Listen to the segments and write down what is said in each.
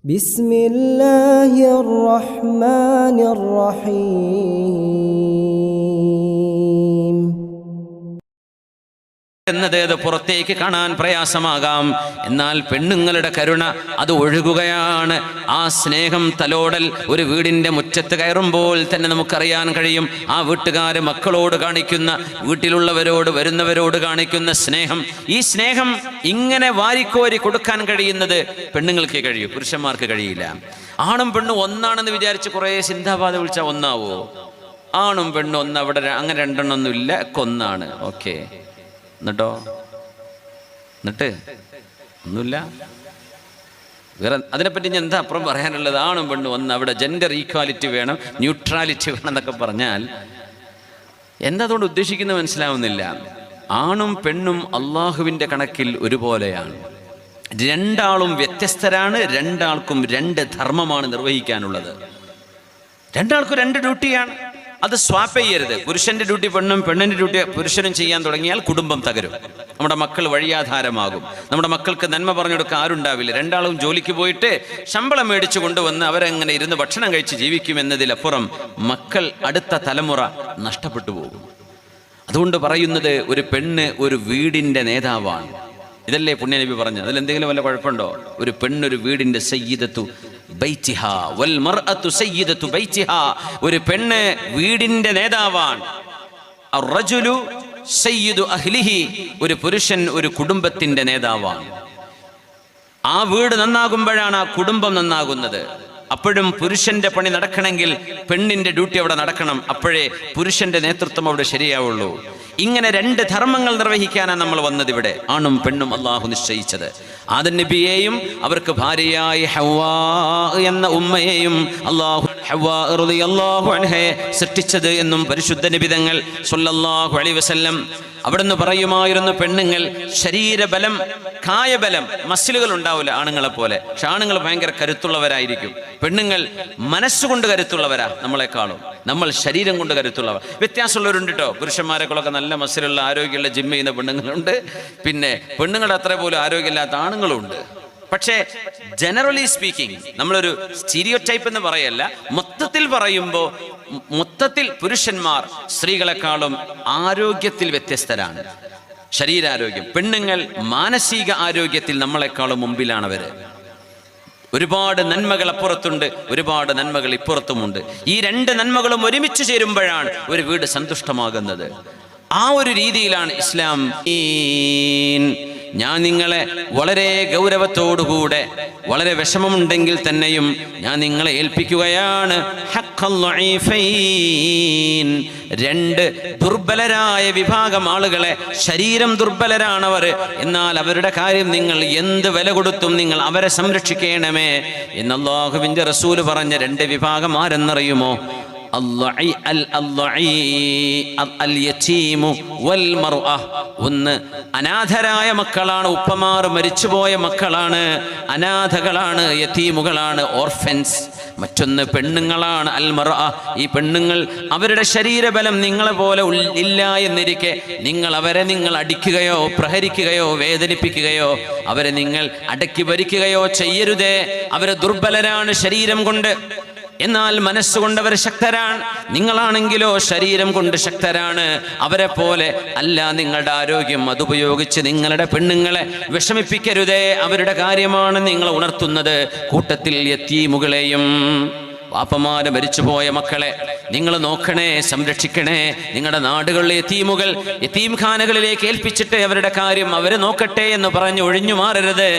بسم الله الرحمن الرحيم എന്നത് അത് പുറത്തേക്ക് കാണാൻ പ്രയാസമാകാം. എന്നാൽ പെണ്ണുങ്ങളുടെ കരുണ അത് ഒഴുകുകയാണ്. ആ സ്നേഹം തലോടൽ ഒരു വീടിൻ്റെ മുറ്റത്ത് കയറുമ്പോൾ തന്നെ നമുക്കറിയാൻ കഴിയും. ആ വീട്ടുകാർ മക്കളോട് കാണിക്കുന്ന, വീട്ടിലുള്ളവരോട് വരുന്നവരോട് കാണിക്കുന്ന സ്നേഹം, ഈ സ്നേഹം ഇങ്ങനെ വാരിക്കോരി കൊടുക്കാൻ കഴിയുന്നത് പെണ്ണുങ്ങൾക്ക് കഴിയും, പുരുഷന്മാർക്ക് കഴിയില്ല. ആണും പെണ്ണും ഒന്നാണെന്ന് വിചാരിച്ച് കുറേ സിന്ധാബാധ വിളിച്ചാൽ ഒന്നാവോ? ആണും പെണ്ണും ഒന്ന്, അവിടെ അങ്ങനെ രണ്ടെണ്ണമൊന്നും ഇല്ല, ഒന്നാണ്. ഓക്കെ, എന്നിട്ടോ ഒന്നുമില്ല. വേറെ അതിനെപ്പറ്റി ഞാൻ എന്താ അപ്പുറം പറയാനുള്ളത്? ആണും പെണ്ണും ഒന്ന്, അവിടെ ജെൻഡർ ഈക്വാലിറ്റി വേണം, ന്യൂട്രാലിറ്റി വേണം എന്നൊക്കെ പറഞ്ഞാൽ എന്താ അതുകൊണ്ട് ഉദ്ദേശിക്കുന്നത് മനസ്സിലാവുന്നില്ല. ആണും പെണ്ണും അള്ളാഹുവിൻ്റെ കണക്കിൽ ഒരുപോലെയാണ്. രണ്ടാളും വ്യത്യസ്തരാണ്. രണ്ടാൾക്കും രണ്ട് ധർമ്മമാണ് നിർവഹിക്കാനുള്ളത്. രണ്ടാൾക്കും രണ്ട് ഡ്യൂട്ടിയാണ്. അത് സ്വാപ്പ് ചെയ്യരുത്. പുരുഷന്റെ ഡ്യൂട്ടി പെണ്ണും, പെണ്ണിന്റെ ഡ്യൂട്ടി പുരുഷനും ചെയ്യാൻ തുടങ്ങിയാൽ കുടുംബം തകരും. നമ്മുടെ മക്കൾ വഴിയാധാരമാകും. നമ്മുടെ മക്കൾക്ക് നന്മ പറഞ്ഞു കൊടുക്കാൻ ആരുണ്ടാവില്ല. രണ്ടാളും ജോലിക്ക് പോയിട്ട് ശമ്പളം മേടിച്ചു കൊണ്ടുവന്ന് അവരെങ്ങനെ ഇരുന്ന് ഭക്ഷണം കഴിച്ച് ജീവിക്കുമെന്നതിലപ്പുറം മക്കൾ, അടുത്ത തലമുറ നഷ്ടപ്പെട്ടു പോകും. അതുകൊണ്ട് പറയുന്നത്, ഒരു പെണ്ണ് ഒരു വീടിൻ്റെ നേതാവാണ്. ഇതല്ലേ പുണ്യനബി പറഞ്ഞത്? അതിലെന്തെങ്കിലും വല്ല കുഴപ്പമുണ്ടോ? ഒരു പെണ്ണൊരു വീടിൻ്റെ സയ്യിദത്തു ബൈതിഹാ വൽ മർഅതു സയ്യിദത്തു ബൈതിഹാ. ഒരു പെണ്ണ് വീടിൻ്റെ നേതാവാണ്. അർറജുലു സയ്യിദു അഹ്ലിഹി. ഒരു പുരുഷൻ ഒരു കുടുംബത്തിൻ്റെ നേതാവാണ്. ആ വീട് നന്നാകുമ്പോഴാണ് ആ കുടുംബം നന്നാകുന്നത്. അപ്പോഴും പുരുഷന്റെ പണി നടക്കണമെങ്കിൽ പെണ്ണിന്റെ ഡ്യൂട്ടി അവിടെ നടക്കണം. അപ്പോഴേ പുരുഷന്റെ നേതൃത്വം അവിടെ ശരിയാവുള്ളൂ. ഇങ്ങനെ രണ്ട് ധർമ്മങ്ങൾ നിർവഹിക്കാനാണ് നമ്മൾ വന്നത് ഇവിടെ. ആണും പെണ്ണും അള്ളാഹു നിശ്ചയിച്ചത്. ആദം നബിയെയും അവർക്ക് ഭാര്യയായ ഹവ്വാ എന്ന ഉമ്മയെയും അള്ളാഹു ഹവ്വാ റളിയല്ലാഹു അൻഹയെ സൃഷ്ടിച്ചത് എന്നും പരിശുദ്ധ നബി തങ്ങൾ സ്വല്ലല്ലാഹു അലൈഹി വസല്ലം അവിടുന്ന് പറയുമായിരുന്നു, പെണ്ണുങ്ങൾ ശരീരബലം, കായബലം, മസിലുകൾ ഉണ്ടാവില്ല ആണുങ്ങളെ പോലെ. പക്ഷെ ആണുങ്ങൾ ഭയങ്കര കരുത്തുള്ളവരായിരിക്കും. പെണ്ണുങ്ങൾ മനസ്സുകൊണ്ട് കരുത്തുള്ളവരാ നമ്മളെക്കാളും. നമ്മൾ ശരീരം കൊണ്ട് കരുത്തുള്ളവർ. വ്യത്യാസമുള്ളവരുണ്ട് കേട്ടോ. പുരുഷന്മാരെക്കൊള്ളൊക്കെ നല്ല മസിലുള്ള ആരോഗ്യമുള്ള ജിം ചെയ്യുന്ന പെണ്ണുങ്ങളുണ്ട്. പിന്നെ പെണ്ണുങ്ങളുടെ അത്ര പോലും ആരോഗ്യമില്ലാത്ത ആണുങ്ങളുണ്ട്. പക്ഷേ ജനറലി സ്പീക്കിംഗ്, നമ്മളൊരു സ്റ്റീരിയോ ടൈപ്പ് എന്ന് പറയല്ല, മൊത്തത്തിൽ പറയുമ്പോൾ മൊത്തത്തിൽ പുരുഷന്മാർ സ്ത്രീകളെക്കാളും ആരോഗ്യത്തിൽ വ്യത്യസ്തരാണ്. ശരീരാരോഗ്യം. പെണ്ണുങ്ങൾ മാനസിക ആരോഗ്യത്തിൽ നമ്മളെക്കാളും മുമ്പിലാണവർ. ഒരുപാട് നന്മകൾ അപ്പുറത്തുണ്ട്, ഒരുപാട് നന്മകൾ ഇപ്പുറത്തുമുണ്ട്. ഈ രണ്ട് നന്മകളും ഒരുമിച്ച് ചേരുമ്പോഴാണ് ഒരു വീട് സന്തുഷ്ടമാകുന്നത്. ആ ഒരു രീതിയിലാണ് ഇസ്ലാം. ഞാൻ നിങ്ങളെ വളരെ ഗൗരവത്തോടുകൂടെ, വളരെ വിഷമമുണ്ടെങ്കിൽ തന്നെയും ഞാൻ നിങ്ങളെ ഏൽപ്പിക്കുകയാണ് രണ്ട് ദുർബലരായ വിഭാഗം ആളുകളെ. ശരീരം ദുർബലരാണവർ, എന്നാൽ അവരുടെ കാര്യം നിങ്ങൾ എന്ത് വില കൊടുത്തും നിങ്ങൾ അവരെ സംരക്ഷിക്കണമേ എന്ന് അല്ലാഹുവിൻ്റെ റസൂല് പറഞ്ഞ രണ്ട് വിഭാഗം ആരെന്നറിയുമോ? ഒന്ന് അനാഥരായ മക്കളാണ്, ഉപ്പമാർ മരിച്ചുപോയ മക്കളാണ്, അനാഥകളാണ്, യതീമുകളാണ്, ഓർഫൻസ്. മറ്റൊന്ന് പെണ്ണുങ്ങളാണ്, അൽ മർഅ. ഈ പെണ്ണുങ്ങൾ അവരുടെ ശരീരബലം നിങ്ങളെ പോലെ ഇല്ല എന്നിരിക്കെ അവരെ നിങ്ങൾ അടിക്കുകയോ പ്രഹരിക്കുകയോ വേദനിപ്പിക്കുകയോ അവരെ നിങ്ങൾ അടക്കി ഭരിക്കുകയോ ചെയ്യരുതേ. അവരെ ദുർബലരാണ് ശരീരം കൊണ്ട്, എന്നാൽ മനസ്സുകൊണ്ട് അവർ ശക്തരാണ്. നിങ്ങളാണെങ്കിലോ ശരീരം കൊണ്ട് ശക്തരാണ്. അവരെ പോലെ അല്ല നിങ്ങളുടെ ആരോഗ്യം. അതുപയോഗിച്ച് നിങ്ങളുടെ പെണ്ണുങ്ങളെ വിഷമിപ്പിക്കരുതേ. അവരുടെ കാര്യമാണ് നിങ്ങൾ ഉണർത്തുന്നത്. കൂട്ടത്തിൽ യതീമുകളെയും, വാപ്പമാരെ മരിച്ചുപോയ മക്കളെ നിങ്ങൾ നോക്കണേ, സംരക്ഷിക്കണേ. നിങ്ങളുടെ നാടുകളിലെ യതീമുകൾ യതീംഖാനകളിലേക്ക് ഏൽപ്പിച്ചിട്ട് അവരുടെ കാര്യം അവർ നോക്കട്ടെ എന്ന് പറഞ്ഞ് ഒഴിഞ്ഞു മാറരുത്.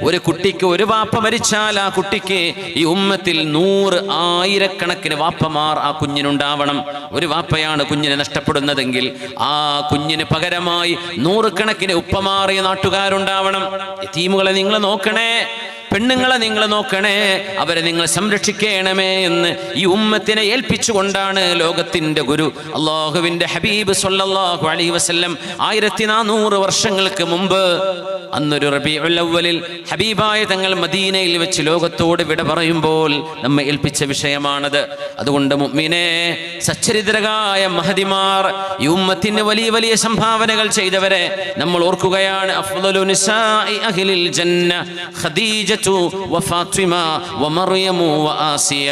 ഒരു കുട്ടിക്ക് ഒരു വാപ്പ മരിച്ചാൽ ആ കുട്ടിക്ക് ഈ ഉമ്മത്തിൽ 100 ആയിരക്കണക്കിന് വാപ്പമാർ ആ കുഞ്ഞിനുണ്ടാവണം. ഒരു വാപ്പയാണ് കുഞ്ഞിനെ നഷ്ടപ്പെടുന്നതെങ്കിൽ ആ കുഞ്ഞിന് പകരമായി 100 കണക്കിന് ഉപ്പമാർ ഈ നാട്ടുകാരുണ്ടാവണം. യതീമുകളെ നിങ്ങൾ നോക്കണേ, പെണ്ണുങ്ങളെ നിങ്ങൾ നോക്കണേ, അവരെ നിങ്ങൾ സംരക്ഷിക്കണമേ എന്ന് ഈ ഉമ്മത്തിനെ ഏൽപ്പിച്ചുകൊണ്ടാണ് ലോകത്തിൻ്റെ ഗുരു അല്ലാഹുവിൻ്റെ ഹബീബ് സ്വല്ലല്ലാഹു അലൈഹി വസല്ലം 1400 വർഷങ്ങൾക്ക് മുമ്പ് അന്നൊരു റബീഉൽ അവ്വലിൽ ഹബീബായ തങ്ങൾ മദീനയിൽ വെച്ച് ലോകത്തോട് വിട പറയുമ്പോൾ നമ്മെ ഏൽപ്പിച്ച വിഷയമാണത്. അതുകൊണ്ട് മുഅ്മിനേ, സച്ചരിതരായ മഹദിമാർ, ഈ ഉമ്മത്തിന് വലിയ വലിയ സംഭാവനകൾ ചെയ്തവരെ നമ്മൾ ഓർക്കുകയാണ്. അഫ്ളലു നിസാഇ അഹ്ലിൽ ജന്ന ഖദീജ ഖദീജതു വഫാത്തിമ വമർയമു വആസിയ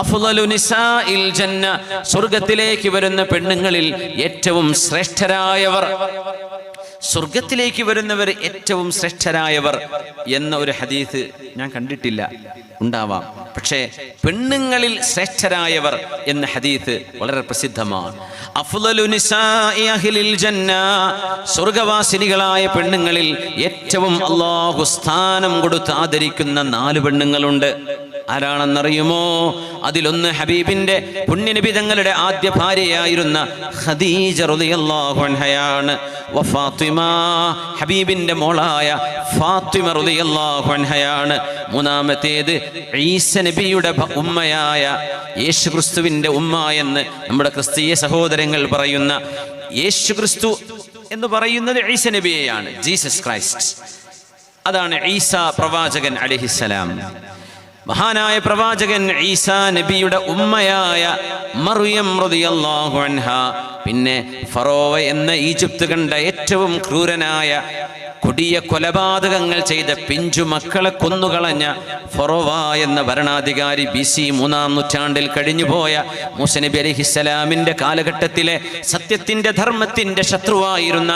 അഫ്ളലു നിസാഇൽ ജന്ന, സ്വർഗ്ഗത്തിലേക്ക് വരുന്ന പെണ്ണുങ്ങളിൽ ഏറ്റവും ശ്രേഷ്ഠരായവർ, സ്വർഗത്തിലേക്ക് വരുന്നവർ ഏറ്റവും ശ്രേഷ്ഠരായവർ എന്ന ഒരു ഹദീസ് ഞാൻ കണ്ടിട്ടില്ല, ഉണ്ടാവാം. പക്ഷേ പെണ്ണുങ്ങളിൽ ശ്രേഷ്ഠരായവർ എന്ന ഹദീസ് വളരെ പ്രസിദ്ധമാണ്. അഫ്ളലു നിസാഇ അഹ്ലിൽ ജന്ന, സ്വർഗവാസിനികളായ പെണ്ണുങ്ങളിൽ ഏറ്റവും അല്ലാഹു സ്ഥാനം കൊടുത്ത് ആദരിക്കുന്ന 4 പെണ്ണുങ്ങളുണ്ട്. ആരാണെന്നറിയുമോ? അതിലൊന്ന് ഹബീബിന്റെ പുണ്യനബി തങ്ങളുടെ ആദ്യ ഭാര്യയായിരുന്ന ഖദീജ റളിയല്ലാഹു അൻഹയാണ്. വഫാത്തിമ, ഹബീബിന്റെ മോളായ ഫാത്തിമ റളിയല്ലാഹു അൻഹയാണ്. മൂന്നാമത്തേത് ഈസ നബിയുടെ ഉമ്മയായ യേശുക്രിസ്തുവിന്റെ ഉമ്മ എന്ന് നമ്മുടെ ക്രിസ്തീയ സഹോദരങ്ങൾ പറയുന്ന യേശുക്രിസ്തു എന്ന് പറയുന്നത് ഈസ നബിയെയാണ്, ജീസസ് ക്രൈസ്റ്റ്. അതാണ് ഈസ പ്രവാചകൻ അലൈഹിസ്സലാം. മഹാനായ പ്രവാചകൻ ഈസാ നബിയുടെ ഉമ്മയായ മറിയം റളിയല്ലാഹു അൻഹ. പിന്നെ ഫറോവ എന്ന ഈജിപ്ത് കണ്ട ഏറ്റവും ക്രൂരനായ കൊടിയ കൊലപാതകങ്ങൾ ചെയ്ത പിഞ്ചു മക്കളെ കൊന്നുകളഞ്ഞ ഫറോവ എന്ന ഭരണാധികാരി BC 3-ാം നൂറ്റാണ്ടിൽ കഴിഞ്ഞുപോയ മൂസ നബി അലൈഹിസ്സലാമിന്റെ കാലഘട്ടത്തിലെ സത്യത്തിന്റെ ധർമ്മത്തിന്റെ ശത്രുവായിരുന്ന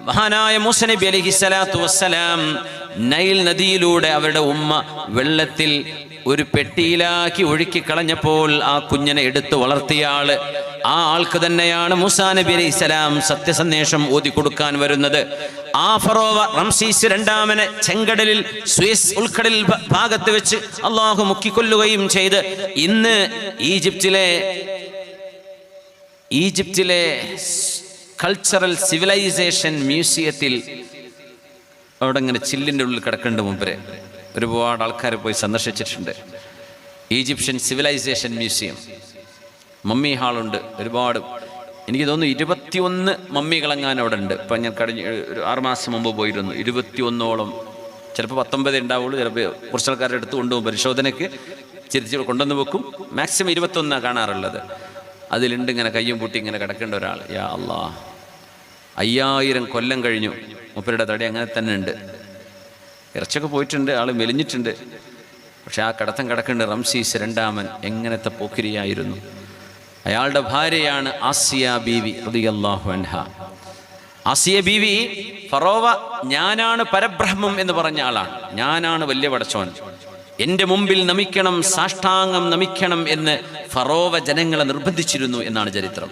മഹാനായ മൂസ നബി അലൈഹിസ്സലാത്തു വസ്സലാം നൈൽ നദിയിലൂടെ അവരുടെ ഉമ്മ വെള്ളത്തിൽ ഒരു പെട്ടിയിലാക്കി ഒഴുക്കി കളഞ്ഞപ്പോൾ ആ കുഞ്ഞിനെ എടുത്തു വളർത്തിയ ആള്, ആ ആൾക്ക് തന്നെയാണ് മൂസാ നബി അലൈഹിസ്സലാം സത്യസന്ദേശം ഓതി കൊടുക്കാൻ വരുന്നത്. ആ ഫറോവ റംസീസ് രണ്ടാമനെ ചെങ്കടലിൽ, സ്വിസ് ഉൾക്കടലിൽ ഭാഗത്ത് വെച്ച് അള്ളാഹു മുക്കിക്കൊല്ലുകയും ചെയ്ത് ഇന്ന് ഈജിപ്തിലെ കൾച്ചറൽ സിവിലൈസേഷൻ മ്യൂസിയത്തിൽ അവിടെ ഇങ്ങനെ ചില്ലിൻ്റെ ഉള്ളിൽ കിടക്കേണ്ട മുമ്പേ ഒരുപാട് ആൾക്കാർ പോയി സന്ദർശിച്ചിട്ടുണ്ട്. ഈജിപ്ഷ്യൻ സിവിലൈസേഷൻ മ്യൂസിയം, മമ്മി ഹാളുണ്ട് ഒരുപാട്. എനിക്ക് തോന്നുന്നു 21 മമ്മികളെങ്ങാനും അവിടെ ഉണ്ട്. ഇപ്പം ഞാൻ കഴിഞ്ഞ ഒരു 6 മാസം മുമ്പ് പോയിരുന്നു. 21ഓളം, ചിലപ്പോൾ 19 ഉണ്ടാവുള്ളൂ, ചിലപ്പോൾ കുറച്ച് ആൾക്കാരുടെ അടുത്ത് കൊണ്ടുപോകും പരിശോധനയ്ക്ക്, തിരിച്ച് കൊണ്ടുവന്ന് വെക്കും. മാക്സിമം 21 കാണാറുള്ളത്. അതിലുണ്ട് ഇങ്ങനെ കയ്യും പൂട്ടി ഇങ്ങനെ കിടക്കേണ്ട ഒരാൾ. യാ അല്ലാ, 5000 കൊല്ലം കഴിഞ്ഞു, മൂപ്പരുടെ തടി അങ്ങനെ തന്നെ ഉണ്ട്. ഇറച്ചൊക്കെ പോയിട്ടുണ്ട്, ആൾ മെലിഞ്ഞിട്ടുണ്ട്, പക്ഷെ ആ കടത്തം കിടക്കേണ്ട റംസീസ് രണ്ടാമൻ എങ്ങനത്തെ പോക്കിരിയായിരുന്നു. അയാളുടെ ഭാര്യയാണ് ആസിയ ബീവി റളിയല്ലാഹു അൻഹ. ആസിയ ബീവി ഫറോവ ഞാനാണ് പരബ്രഹ്മം എന്ന് പറഞ്ഞ ആളാണ്, ഞാനാണ് വലിയ പടച്ചോൻ, എൻ്റെ മുമ്പിൽ നമിക്കണം, സാഷ്ടാംഗം നമിക്കണം എന്ന് ഫറോവ ജനങ്ങളെ നിർബന്ധിച്ചിരുന്നു എന്നാണ് ചരിത്രം.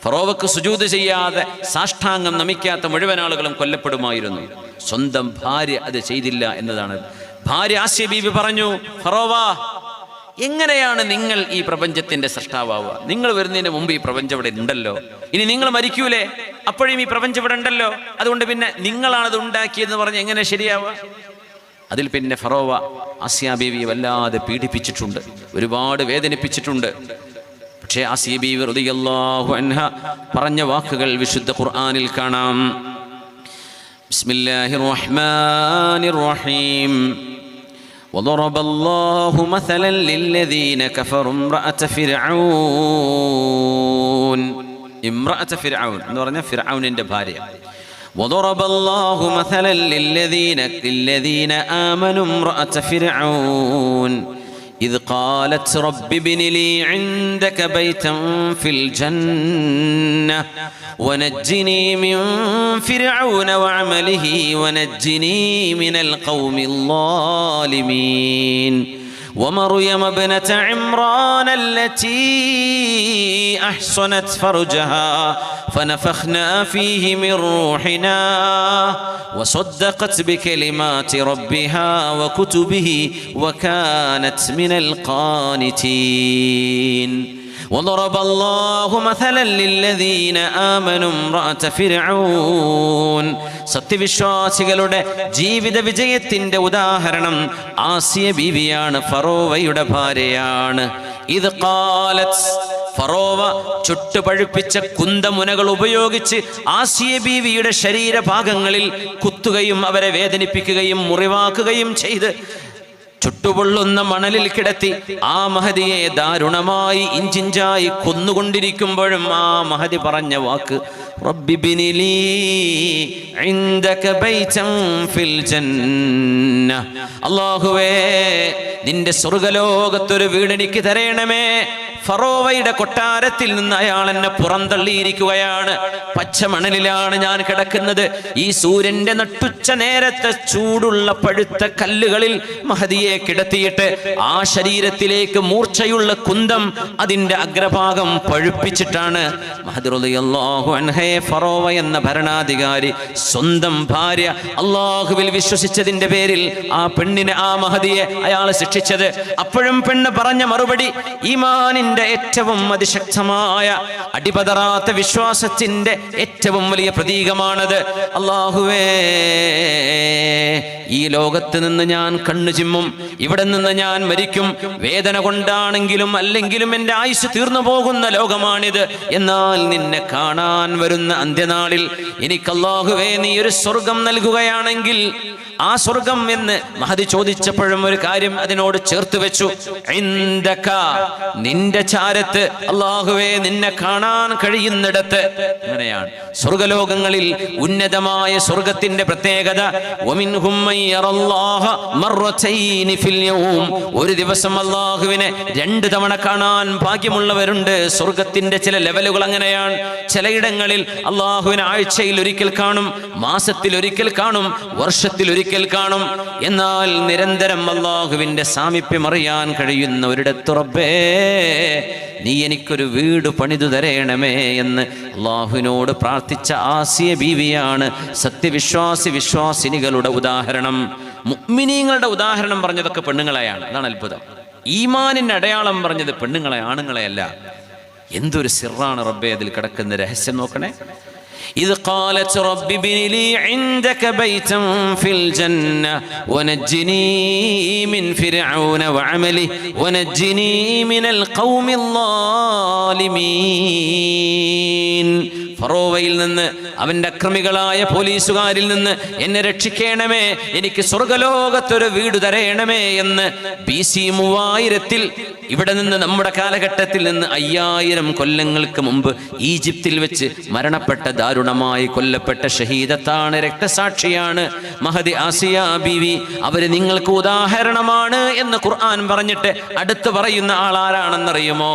ഫറോവക്ക് സുജൂദ് ചെയ്യാതെ സാഷ്ടാംഗം നമിക്കാത്ത മുഴുവൻ ആളുകളും കൊല്ലപ്പെടുമായിരുന്നു. സ്വന്തം ഭാര്യ അത് ചെയ്തില്ല എന്നതാണ്. ഭാര്യ ആസിയ ബീവി പറഞ്ഞു, ഫറോവ എങ്ങനെയാണ് നിങ്ങൾ ഈ പ്രപഞ്ചത്തിന്റെ സൃഷ്ടാവുക? നിങ്ങൾ വരുന്നതിന് മുമ്പ് ഈ പ്രപഞ്ചം ഇവിടെ ഉണ്ടല്ലോ, ഇനി നിങ്ങൾ മരിക്കൂലേ, അപ്പോഴും ഈ പ്രപഞ്ചം ഇവിടെ ഉണ്ടല്ലോ, അതുകൊണ്ട് പിന്നെ നിങ്ങളാണത് ഉണ്ടാക്കിയതെന്ന് പറഞ്ഞ് എങ്ങനെ ശരിയാവുക? അതിൽ പിന്നെ ഫറോവ ആസിയ ബീവിയെ വല്ലാതെ പീഡിപ്പിച്ചിട്ടുണ്ട്, ഒരുപാട് വേദനിപ്പിച്ചിട്ടുണ്ട്. പക്ഷേ ആസിയ ബീവി റളിയല്ലാഹു അൻഹ പറഞ്ഞ വാക്കുകൾ വിശുദ്ധ ഖുർആനിൽ കാണാം. ബിസ്മില്ലാഹിർ റഹ്മാനിർ റഹീം. وضرب الله مثلا للذين كفروا امرأة فرعون എന്ന് പറഞ്ഞാൽ ഫിർഔനിന്റെ ഭാര്യ. وضرب الله مثلا للذين آمنوا امرأة فرعون إذ قالت رب ابن لي عندك بيتا في الجنة ونجني من فرعون وعمله ونجني من القوم الظالمين ومريم ابنة عمران التي أحصنت فرجها فنفخنا فيه من روحنا وصدقت بكلمات ربها وكتبه وكانت من القانتين وضرب الله مثلا للذين آمنوا امرأة فرعون. സത്യവിശ്വാസികളുടെ ജീവിത വിജയത്തിന്റെ ഉദാഹരണം ആസിയ ബീവിയാണ്, ഫറോവയുടെ ഭാര്യയാണ്. ഇത് ഖാലത്ത്, ഫറോവ ചുട്ടുപഴുപ്പിച്ച കുന്തമുനകൾ ഉപയോഗിച്ച് ആസിയ ബീവിയുടെ ശരീരഭാഗങ്ങളിൽ കുത്തുകയും അവരെ വേദനിപ്പിക്കുകയും മുറിവാക്കുകയും ചെയ്ത് ചുട്ടുപൊള്ളുന്ന മണലിൽ കിടത്തി ആ മഹദിയെ ദാരുണമായി ഇഞ്ചിഞ്ചായി കൊന്നുകൊണ്ടിരിക്കുമ്പോഴും ആ മഹദി പറഞ്ഞ വാക്ക് റബ്ബി ബിനി ലീ ഇൻദക ബൈതൻ ഫിൽ ജന്ന, അല്ലാഹുവേ നിന്റെ സ്വർഗ്ഗലോകത്തൊരു വീട് എനിക്ക് തരണമേ. ഫറോവയുടെ കൊട്ടാരത്തിൽ നിന്ന് അയാൾ എന്നെ പുറന്തള്ളിയിരിക്കുകയാണ്. പച്ചമണലിലാണ് ഞാൻ കിടക്കുന്നത്. ഈ സൂര്യന്റെ നട്ടുച്ച നേരത്തെ ചൂടുള്ള പഴുത്ത കല്ലുകളിൽ മഹദിയെ കിടത്തിയിട്ട് ആ ശരീരത്തിലേക്ക് മൂർച്ചയുള്ള കുന്തം അതിന്റെ അഗ്രഭാഗം പഴുപ്പിച്ചിട്ടാണ് മഹദി റളിയല്ലാഹു അൻഹയെ ഫറോവ എന്ന ഭരണാധികാരി സ്വന്തം ഭാര്യ അല്ലാഹുവിൽ വിശ്വസിച്ചതിന്റെ പേരിൽ ആ പെണ്ണിനെ, ആ മഹദിയെ അയാൾ ശിക്ഷിച്ചത്. അപ്പോഴും പെണ്ണ് പറഞ്ഞ മറുപടി ഈമാനിന്റെ ഏറ്റവും അതിശക്തമായ അടിപതറാത്ത വിശ്വാസത്തിന്റെ ഏറ്റവും വലിയ പ്രതീകമാണത്. അല്ലാഹുവേ ഈ ലോകത്ത് നിന്ന് ഞാൻ കണ്ണു ചിമ്മും, ഇവിടെ നിന്ന് ഞാൻ മരിക്കും, വേദന കൊണ്ടാണെങ്കിലും അല്ലെങ്കിലും എൻ്റെ ആയുസ് തീർന്നു പോകുന്ന ലോകമാണിത്. എന്നാൽ നിന്നെ കാണാൻ വരുന്ന അന്ത്യനാളിൽ എനിക്ക് അല്ലാഹുവേ നീ ഒരു സ്വർഗം നൽകുകയാണെങ്കിൽ ആ സ്വർഗം എന്ന് മഹദി ചോദിച്ചപ്പോഴും ഒരു കാര്യം അതിനോട് ചേർത്ത് വെച്ചു, ഇൻദക നിന്റെ ചാരത്ത്, അല്ലാഹുവേ നിന്നെ കാണാൻ കഴിയുന്നിടത്ത്. അങ്ങനെയാണ് സ്വർഗലോകങ്ങളിൽ ഉന്നതമായ സ്വർഗത്തിന്റെ പ്രത്യേകത. വമിൻഹും മൻ യറല്ലാഹ മർറതൈനി ഫിൽ യൗം, ഒരു ദിവസം അല്ലാഹുവിനെ 2 തവണ കാണാൻ ഭാഗ്യമുള്ളവരുണ്ട്. സ്വർഗത്തിന്റെ ചില ലെവലുകൾ അങ്ങനെയാണ്. ചിലയിടങ്ങളിൽ അല്ലാഹുവിനെ ആഴ്ചയിൽ ഒരിക്കൽ കാണും, മാസത്തിൽ ഒരിക്കൽ കാണും, വർഷത്തിൽ ഒരിക്കൽ കാണും. എന്നാൽ നിരന്തരം അല്ലാഹുവിന്റെ സാമീപ്യം അറിയാൻ കഴിയുന്ന ഒരിടത്ത് റബ്ബേ നീ എനിക്കൊരു വീട് പണിതു തരേണമേ എന്ന് അല്ലാഹുവിനോട് പ്രാർത്ഥിച്ച ആസിയ ബീവിയാണ് വിശ്വാസിനികളുടെ ഉദാഹരണം. മുഅ്മിനീങ്ങളുടെ ഉദാഹരണം പറഞ്ഞതൊക്കെ പെണ്ണുങ്ങളെയാണ്. അതാണ് അത്ഭുതം. ഈമാനിന്റെ അടയാളം പറഞ്ഞത് പെണ്ണുങ്ങളെ, ആണുങ്ങളെയല്ല. എന്തൊരു സിറാണ് റബ്ബേ അതിൽ കിടക്കുന്ന രഹസ്യം നോക്കണേ. إذ قالت رب ابن لي عندك بيتا في الجنة ونجني من فرعون وعمله ونجني من القوم الظالمين. ഫറോവയിൽ നിന്ന്, അവന്റെ അക്രമികളായ പോലീസുകാരിൽ നിന്ന് എന്നെ രക്ഷിക്കണമേ, എനിക്ക് സ്വർഗലോകത്തൊരു വീട് തരയണമേ എന്ന് BC 3000 ഇവിടെ നിന്ന് നമ്മുടെ കാലഘട്ടത്തിൽ നിന്ന് 5000 കൊല്ലങ്ങൾക്ക് മുമ്പ് ഈജിപ്തിൽ വെച്ച് മരണപ്പെട്ട, ദാരുണമായി കൊല്ലപ്പെട്ട ഷഹീദത്താണ്, രക്തസാക്ഷിയാണ് മഹദി ആസിയ ബീവി. അവര് നിങ്ങൾക്ക് ഉദാഹരണമാണ് എന്ന് ഖുർആൻ പറഞ്ഞിട്ട് അടുത്ത് പറയുന്ന ആളാരാണെന്നറിയുമോ?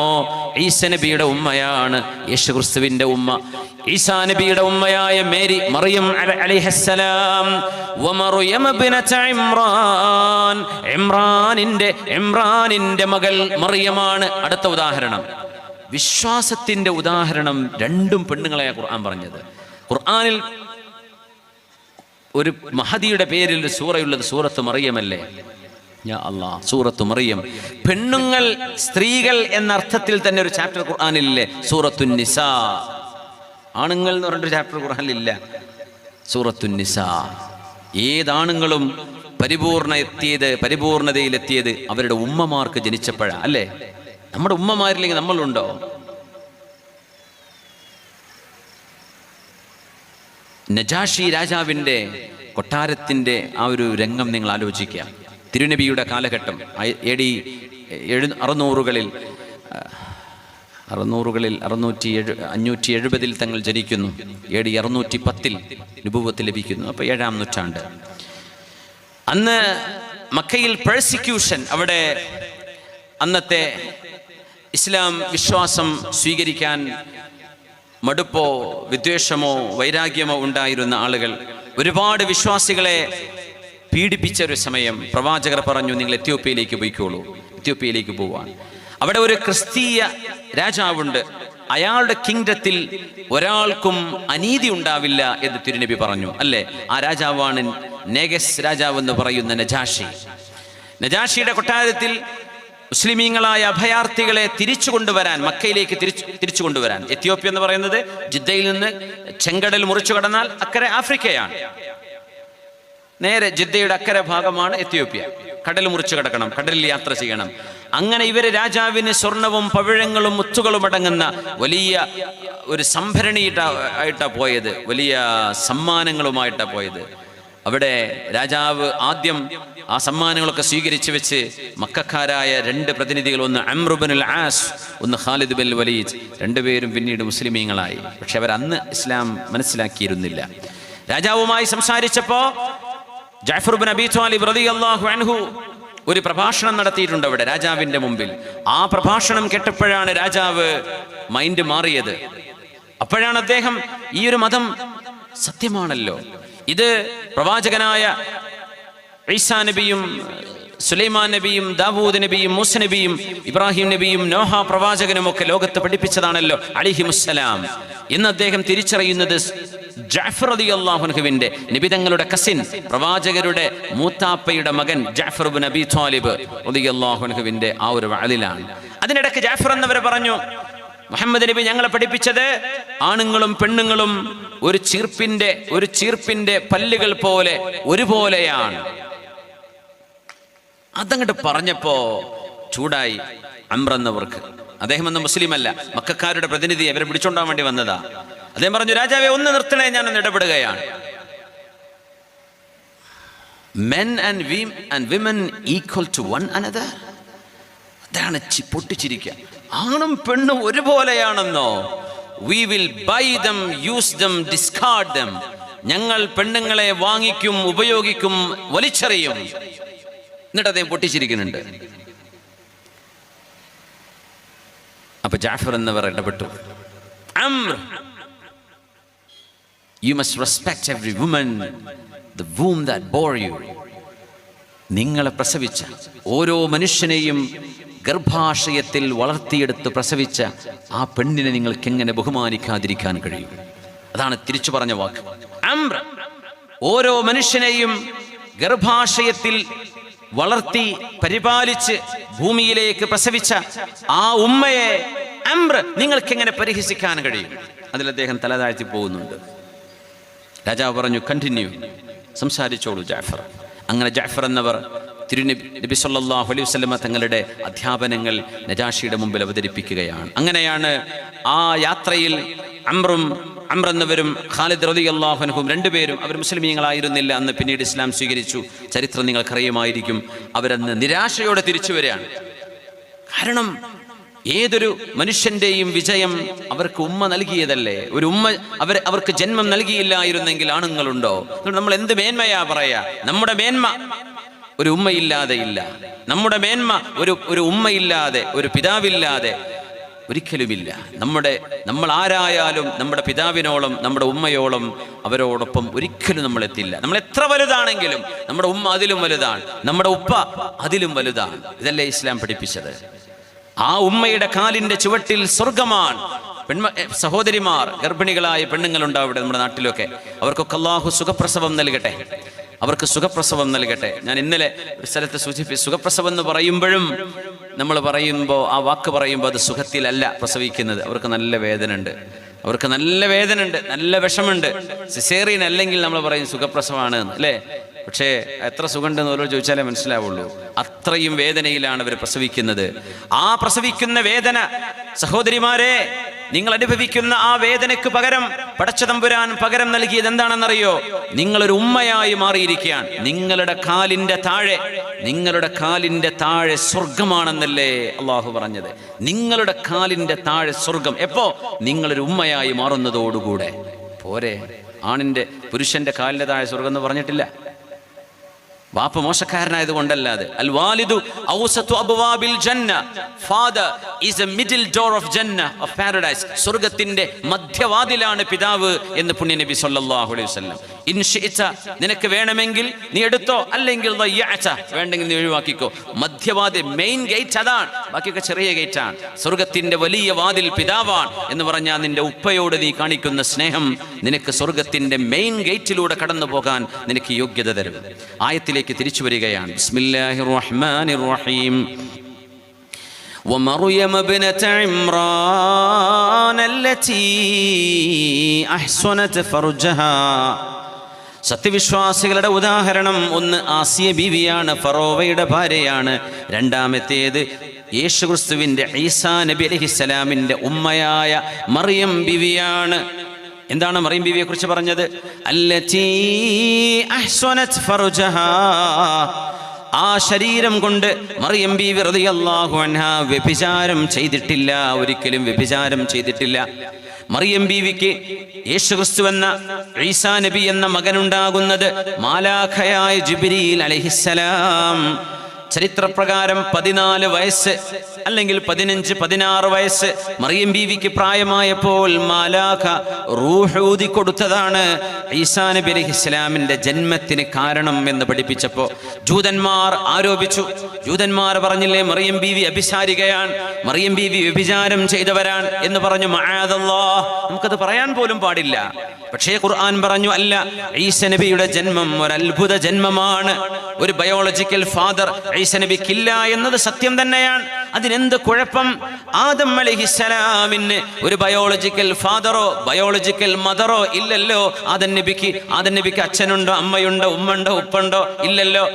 ഈസ നബിയുടെ ഉമ്മയാണ്, യേശുക്രിസ്തുവിന്റെ ഉമ്മ. ഈസാ നബിയുടെ ഉമ്മയായ മേരി, മറിയം അലൈഹിസ്സലാം. വമറിയം ബിനത ഇമ്രാൻ, ഇമ്രാനിന്റെ മകൾ മറിയമാണ് അടുത്ത ഉദാഹരണം. വിശ്വാസത്തിന്റെ ഉദാഹരണം രണ്ടും പെണ്ണുങ്ങളെയാ ഖുർആൻ പറഞ്ഞത്. ഖുർആനിൽ ഒരു മഹദിയുടെ പേരിൽ ഒരു സൂറയുള്ളത് സൂറത്ത് മറിയമല്ലേ? യാ അല്ലാഹ്, സൂറത്ത് മറിയം. പെണ്ണുങ്ങൾ, സ്ത്രീകൾ എന്ന അർത്ഥത്തിൽ തന്നെ ഒരു ചാപ്റ്റർ ഖുർആനിലില്ലേ? സൂറത്തുൻ നിസാ. ആണുങ്ങൾ എന്ന് പറഞ്ഞൊരു ചാപ്റ്റർ ഖുർആനിലില്ല, സൂറത്തുൻ നിസാ. ഏതാണുങ്ങളും പരിപൂർണതയിലെത്തിയത് അവരുടെ ഉമ്മമാർക്ക് ജനിച്ചപ്പോഴാണ്, അല്ലേ? നമ്മുടെ ഉമ്മമാരില്ലെങ്കിൽ നമ്മളുണ്ടോ? നജാഷി രാജാവിൻ്റെ കൊട്ടാരത്തിൻ്റെ ആ ഒരു രംഗം നിങ്ങൾ ആലോചിക്കുക. തിരുനബിയുടെ കാലഘട്ടം AD 600-കളിൽ 570 തങ്ങൾ ജനിക്കുന്നു. AD 610 നുബുവത്ത് ലഭിക്കുന്നു. അപ്പോൾ 7-ാം നൂറ്റാണ്ട്. അന്ന് മക്കയിൽ പെർസിക്യൂഷൻ, അവിടെ അന്നത്തെ ഇസ്ലാം വിശ്വാസം സ്വീകരിക്കാൻ മടുപ്പോ വിദ്വേഷമോ വൈരാഗ്യമോ ഉണ്ടായിരുന്ന ആളുകൾ ഒരുപാട് വിശ്വാസികളെ പീഡിപ്പിച്ച ഒരു സമയം പ്രവാചകർ പറഞ്ഞു, നിങ്ങൾ എത്യോപ്യയിലേക്ക് പോയിക്കോളൂ. എത്യോപ്യയിലേക്ക് പോവാൻ അവിടെ ഒരു ക്രിസ്തീയ രാജാവുണ്ട്. അയാളുടെ കിങ്ഡത്തിൽ ഒരാൾക്കും അനീതി ഉണ്ടാവില്ല എന്ന് തിരുനബി പറഞ്ഞു, അല്ലേ? ആ രാജാവാണ് നേഗസ് രാജാവ് എന്ന് പറയുന്ന നജാഷി. നജാഷിയുടെ കൊട്ടാരത്തിൽ മുസ്ലിമീങ്ങളായ അഭയാർത്ഥികളെ തിരിച്ചു കൊണ്ടുവരാൻ, മക്കയിലേക്ക് തിരിച്ചു കൊണ്ടുവരാൻ. എത്യോപ്യ എന്ന് പറയുന്നത് ജിദ്ദയിൽ നിന്ന് ചെങ്കടൽ മുറിച്ചു കടന്നാൽ അക്കരെ ആഫ്രിക്കയാണ്. നേരെ ജിദ്ദയുടെ അക്കരെ ഭാഗമാണ് എത്യോപ്യ. കടൽ മുറിച്ചു കടക്കണം, കടലിൽ യാത്ര ചെയ്യണം. അങ്ങനെ ഇവര് രാജാവിന് സ്വർണവും പവിഴങ്ങളും മുത്തുകളും അടങ്ങുന്ന വലിയ ഒരു സംഭരണിയായിട്ടാ പോയത്, വലിയ സമ്മാനങ്ങളുമായിട്ടാ പോയത്. അവിടെ രാജാവ് ആദ്യം ആ സമ്മാനങ്ങളൊക്കെ സ്വീകരിച്ചു വെച്ച് മക്കക്കാരായ 2 പ്രതിനിധികൾ, ഒന്ന് അംർ ഇബ്നുൽ ആസ്, ഒന്ന് ഖാലിദ് ബിൻ വലീദ്, രണ്ടുപേരും പിന്നീട് മുസ്ലിമീങ്ങളായി. പക്ഷെ അവർ അന്ന് ഇസ്ലാം മനസ്സിലാക്കിയിരുന്നില്ല. രാജാവുമായി സംസാരിച്ചപ്പോ ജഅഫർ ഇബ്നു അബീ ത്വാലിബ് റളിയല്ലാഹു അൻഹു ഒരു പ്രഭാഷണം നടത്തിയിട്ടുണ്ട് അവിടെ രാജാവിന്റെ മുമ്പിൽ. ആ പ്രഭാഷണം കേട്ടപ്പോഴാണ് രാജാവ് മൈൻഡ് മാറിയത്. അപ്പോഴാണ് അദ്ദേഹം ഈ ഒരു മതം സത്യമാണല്ലോ, ഇത് പ്രവാചകനായ ഈസാ നബിയും സുലൈമാൻ നബിയും ദാവൂദ് നബിയും മൂസ നബിയും ഇബ്രാഹിം നബിയും നോഹ പ്രവാചകനും ഒക്കെ ലോകത്ത് പഠിപ്പിച്ചതാണല്ലോ അലൈഹിമുസ്സലാം എന്ന് അദ്ദേഹം തിരിച്ചറിയുന്നത് ജഅഫർ റളിയല്ലാഹു അൻഹുവിന്റെ നിബിതങ്ങളുടെ കസിൻ, പ്രവാചകരുടെ മൂത്താപ്പയുടെ മകൻ ജഅഫർ ഇബ്നു അബീ ത്വാലിബ് റളിയല്ലാഹു അൻഹുവിന്റെ ആ ഒരു വഅലിലാണ്. അതിനിടയ്ക്ക് ജഅഫർ എന്നവരെ പറഞ്ഞു, മുഹമ്മദ് നബി ഞങ്ങളെ പഠിപ്പിച്ചത് ആണുങ്ങളും പെണ്ണുങ്ങളും ഒരു ചീർപ്പിന്റെ പല്ലുകൾ പോലെ ഒരുപോലെയാണ്. അതങ്ങോട്ട് പറഞ്ഞപ്പോ ചൂടായി അംർ എന്നവർക്ക്. അദ്ദേഹം എന്ന മുസ്ലിം അല്ല, മക്കക്കാരുടെ പ്രതിനിധി, അവരെ പിടിച്ചോണ്ടാൻ വേണ്ടി വന്നതാ. അദ്ദേഹം പറഞ്ഞു, രാജാവെ ഒന്ന് നിർത്തണേ, ഞാനൊന്ന് ഇടപെടുകയാണ്. Men and women equal to one another. അതാണ് പൊട്ടിച്ചിരിക്കുക. ആണും പെണ്ണും ഒരുപോലെയാണെന്നോ? We will buy them, use them, discard them. ഞങ്ങൾ പെണ്ണുങ്ങളെ വാങ്ങിക്കും, ഉപയോഗിക്കും, വലിച്ചെറിയും. എന്നിട്ട് അദ്ദേഹം പൊട്ടിച്ചിരിക്കുന്നുണ്ട്. അപ്പൊ ജഅഫർ എന്നവർ ഇടപെട്ടു. Amr, you must respect every woman, the womb that bore you. നിങ്ങളെ പ്രസവിച്ച ഓരോ മനുഷ്യനെയും ഗർഭാശയത്തിൽ വളർത്തിയെടുത്ത് പ്രസവിച്ച ആ പെണ്ണിനെ നിങ്ങൾക്ക് എങ്ങനെ ബഹുമാനിക്കാതിരിക്കാൻ കഴിയും? അതാണ് തിരിച്ചു പറഞ്ഞ വാക്ക്. അംർ, ഓരോ മനുഷ്യനെയും ഗർഭാശയത്തിൽ വളർത്തി പരിപാലിച്ച് ഭൂമിയിലേക്ക് പ്രസവിച്ച ആ ഉമ്മയെ അംർ നിങ്ങൾക്ക് എങ്ങനെ പരിഹസിക്കാൻ കഴിയും? അതിൽ അദ്ദേഹം തലതാഴ്ത്തി പോകുന്നുണ്ട്. രാജാവ് പറഞ്ഞു, കണ്ടിന്യൂ, സംസാരിച്ചോളൂ ജഅഫർ. അങ്ങനെ ജഅഫർ എന്നവർ നബി സല്ലല്ലാഹു അലൈഹി വസല്ലമ തങ്ങളുടെ അധ്യാപനങ്ങൾ നജാഷിയുടെ മുമ്പിൽ അവതരിപ്പിക്കുകയാണ്. അങ്ങനെയാണ് ആ യാത്രയിൽ അംർ എന്നവരും ഖാലിദ് റളിയല്ലാഹു അൻഹും രണ്ടുപേരും, അവർ മുസ്ലിമീങ്ങളായിരുന്നില്ല അന്ന്, പിന്നീട് ഇസ്ലാം സ്വീകരിച്ചു. ചരിത്രം നിങ്ങൾക്കറിയുമായിരിക്കും. അവരന്ന് നിരാശയോടെ തിരിച്ചു വരികയാണ്. കാരണം ഏതൊരു മനുഷ്യന്റെയും വിജയം അവർക്ക് ഉമ്മ നൽകിയതല്ലേ. ഒരു ഉമ്മ അവർക്ക് ജന്മം നൽകിയില്ലായിരുന്നെങ്കിൽ ആണുങ്ങളുണ്ടോ? നമ്മൾ എന്ത് മേന്മയാ പറയാ? നമ്മുടെ മേന്മ ഒരു ഉമ്മയില്ലാതെ ഇല്ല. നമ്മുടെ മേന്മ ഒരു ഉമ്മയില്ലാതെ, ഒരു പിതാവില്ലാതെ ഒരിക്കലുമില്ല. നമ്മൾ ആരായാലും നമ്മുടെ പിതാവിനോളം, നമ്മുടെ ഉമ്മയോളം അവരോടൊപ്പം ഒരിക്കലും നമ്മൾ എത്തില്ല. നമ്മൾ എത്ര വലുതാണെങ്കിലും നമ്മുടെ ഉമ്മ അതിലും വലുതാണ്, നമ്മുടെ ഉപ്പ അതിലും വലുതാണ്. ഇതല്ലേ ഇസ്ലാം പഠിപ്പിച്ചത്? ആ ഉമ്മയുടെ കാലിന്റെ ചുവട്ടിൽ സ്വർഗമാണ്. സഹോദരിമാർ, ഗർഭിണികളായ പെണ്ണുങ്ങളുണ്ടാവും ഇവിടെ നമ്മുടെ നാട്ടിലൊക്കെ. അവർക്കൊക്കെ അല്ലാഹു സുഖപ്രസവം നൽകട്ടെ, അവർക്ക് സുഖപ്രസവം നൽകട്ടെ. ഞാൻ ഇന്നലെ ഒരു സ്ഥലത്ത് സൂചിപ്പിച്ചു, സുഖപ്രസവം എന്ന് പറയുമ്പോഴും നമ്മൾ പറയുമ്പോൾ, ആ വാക്ക് പറയുമ്പോൾ അത് സുഖത്തിലല്ല പ്രസവിക്കുന്നത്. അവർക്ക് നല്ല വേദന ഉണ്ട്, നല്ല വിഷമുണ്ട്. സിസേറിയൻ അല്ലെങ്കിൽ നമ്മൾ പറയും സുഖപ്രസവമാണ് അല്ലേ? പക്ഷേ എത്ര സുഖമുണ്ടെന്ന് ഓരോ ചോദിച്ചാലേ മനസ്സിലാവുള്ളൂ. അത്രയും വേദനയിലാണ് അവർ പ്രസവിക്കുന്നത്. ആ പ്രസവിക്കുന്ന വേദന, സഹോദരിമാരെ, നിങ്ങൾ അനുഭവിക്കുന്ന ആ വേദനയ്ക്ക് പകരം പടച്ച തമ്പുരാൻ പകരം നൽകിയത് എന്താണെന്നറിയോ? നിങ്ങളൊരു ഉമ്മയായി മാറിയിരിക്കുകയാണ്. നിങ്ങളുടെ കാലിന്റെ താഴെ സ്വർഗമാണെന്നല്ലേ അള്ളാഹു പറഞ്ഞത്? നിങ്ങളുടെ കാലിന്റെ താഴെ സ്വർഗം. എപ്പോ? നിങ്ങളൊരു ഉമ്മയായി മാറുന്നതോടുകൂടെ. പോരെ, പുരുഷന്റെ കാലിന്റെ താഴെ സ്വർഗം എന്ന് പറഞ്ഞിട്ടില്ല. വാപ്പ മോശക്കാരനായത് കൊണ്ടല്ലാതെ. അൽ വാലിദു ഔസതു അബ്വാബിൽ ജന്ന, father is A middle door of ജന്ന, ഓഫ് പാരഡൈസ്. സ്വർഗ്ഗത്തിന്റെ മധ്യവാതിലാണ് പിതാവ് എന്ന് പുണ്യ നബി സല്ലല്ലാഹു അലൈഹി വസല്ലം. ഇൻ ശിഅത, നിനക്ക് വേണമെങ്കിൽ നീ എടുത്തോ, അല്ലെങ്കിൽ ദയ്യഅത, വേണ്ടെങ്കിൽ നീ ഒഴിവാക്കിക്കോ. മധ്യവാതിൽ, മെയിൻ ഗേറ്റ് അതാണ്, ബാക്കിയൊക്കെ ചെറിയ ഗേറ്റ് ആണ്. സ്വർഗ്ഗത്തിന്റെ വലിയ വാതിൽ പിതാവാണ് എന്ന് പറഞ്ഞാൽ നിന്റെ ഉപ്പയോട് നീ കാണിക്കുന്ന സ്നേഹം നിനക്ക് സ്വർഗ്ഗത്തിന്റെ മെയിൻ ഗേറ്റിലൂടെ കടന്നു പോകാൻ നിനക്ക് യോഗ്യത തരും. ആയത്തിലേക്ക് തിരിച്ചു വരികയാണ്. ബിസ്മില്ലാഹിർ റഹ്മാനിർ റഹീം. ومريم ابنة عمران التي أحصنت فرجها. സത്യവിശ്വാസികളുടെ ഉദാഹരണം ഒന്ന് ആസിയ ബീവിയാണ്, ഫറോവയുടെ ഭാര്യയാണ്. രണ്ടാമത്തേത് യേശുക്രിസ്തുവിന്റെ ഈസാ നബി അലൈഹിസ്സലാമിന്റെ ഉമ്മയായ മറിയം ബീവിയാണ്. എന്താണ് മറിയം ബീവിയെ കുറിച്ച് പറഞ്ഞത്? അല്ലതീ അഹ്സനത് ഫർജഹാ, ആ ശരീരം കൊണ്ട് മറിയം ബീവി റളിയല്ലാഹു അൻഹാ വ്യഭിചാരം ചെയ്തിട്ടില്ല, ഒരിക്കലും വ്യഭിചാരം ചെയ്തിട്ടില്ല. മറിയം ബീവിക്ക് യേശുക്രിസ്തു എന്ന ഈസാ നബി എന്ന മകനുണ്ടാകുന്നത് മാലാഖയായ ജിബ്രീൽ അലൈഹിസ്സലാം ചരിത്രപ്രകാരം 14 വയസ്സ് അല്ലെങ്കിൽ 15-16 വയസ്സ് മറിയം ബീവിക്ക് പ്രായമായപ്പോൾ മാലാഖ റൂഹ് ഊതി കൊടുത്തതാണ് ഈസാ നബി അലൈഹിസ്സലാമിന്റെ ജന്മത്തിന് കാരണം എന്ന് പഠിപ്പിച്ചപ്പോൾ ജൂതന്മാർ ആരോപിച്ചു. ജൂതന്മാർ പറഞ്ഞില്ലേ മറിയം ബീവി അഭിസാരികയാണ്, മറിയം ബീവി വ്യഭിചാരം ചെയ്തവരാണ് എന്ന് പറഞ്ഞു. മഅദല്ലാഹ്, നമുക്കത് പറയാൻ പോലും പാടില്ല. പക്ഷേ ഖുർആൻ പറഞ്ഞു അല്ല, ഈസ നബിയുടെ ജന്മം ഒരു അത്ഭുത ജന്മമാണ്. ഒരു ബയോളജിക്കൽ ഫാദർ ഈസ നബിക്കില്ല എന്നത് സത്യം തന്നെയാണ്. അതിനെന്ത് കുഴപ്പം? ആദം അലൈഹിസ്സലാമിന് ഒരു ബയോളജിക്കൽ ഫാദറോ ബയോളജിക്കൽ മദറോ ഇല്ലല്ലോ. ആദം നബിക്ക് അച്ഛനുണ്ടോ, അമ്മയുണ്ടോ, ഉമ്മണ്ടോ, ഉപ്പുണ്ടോ? ഇല്ലല്ലോ.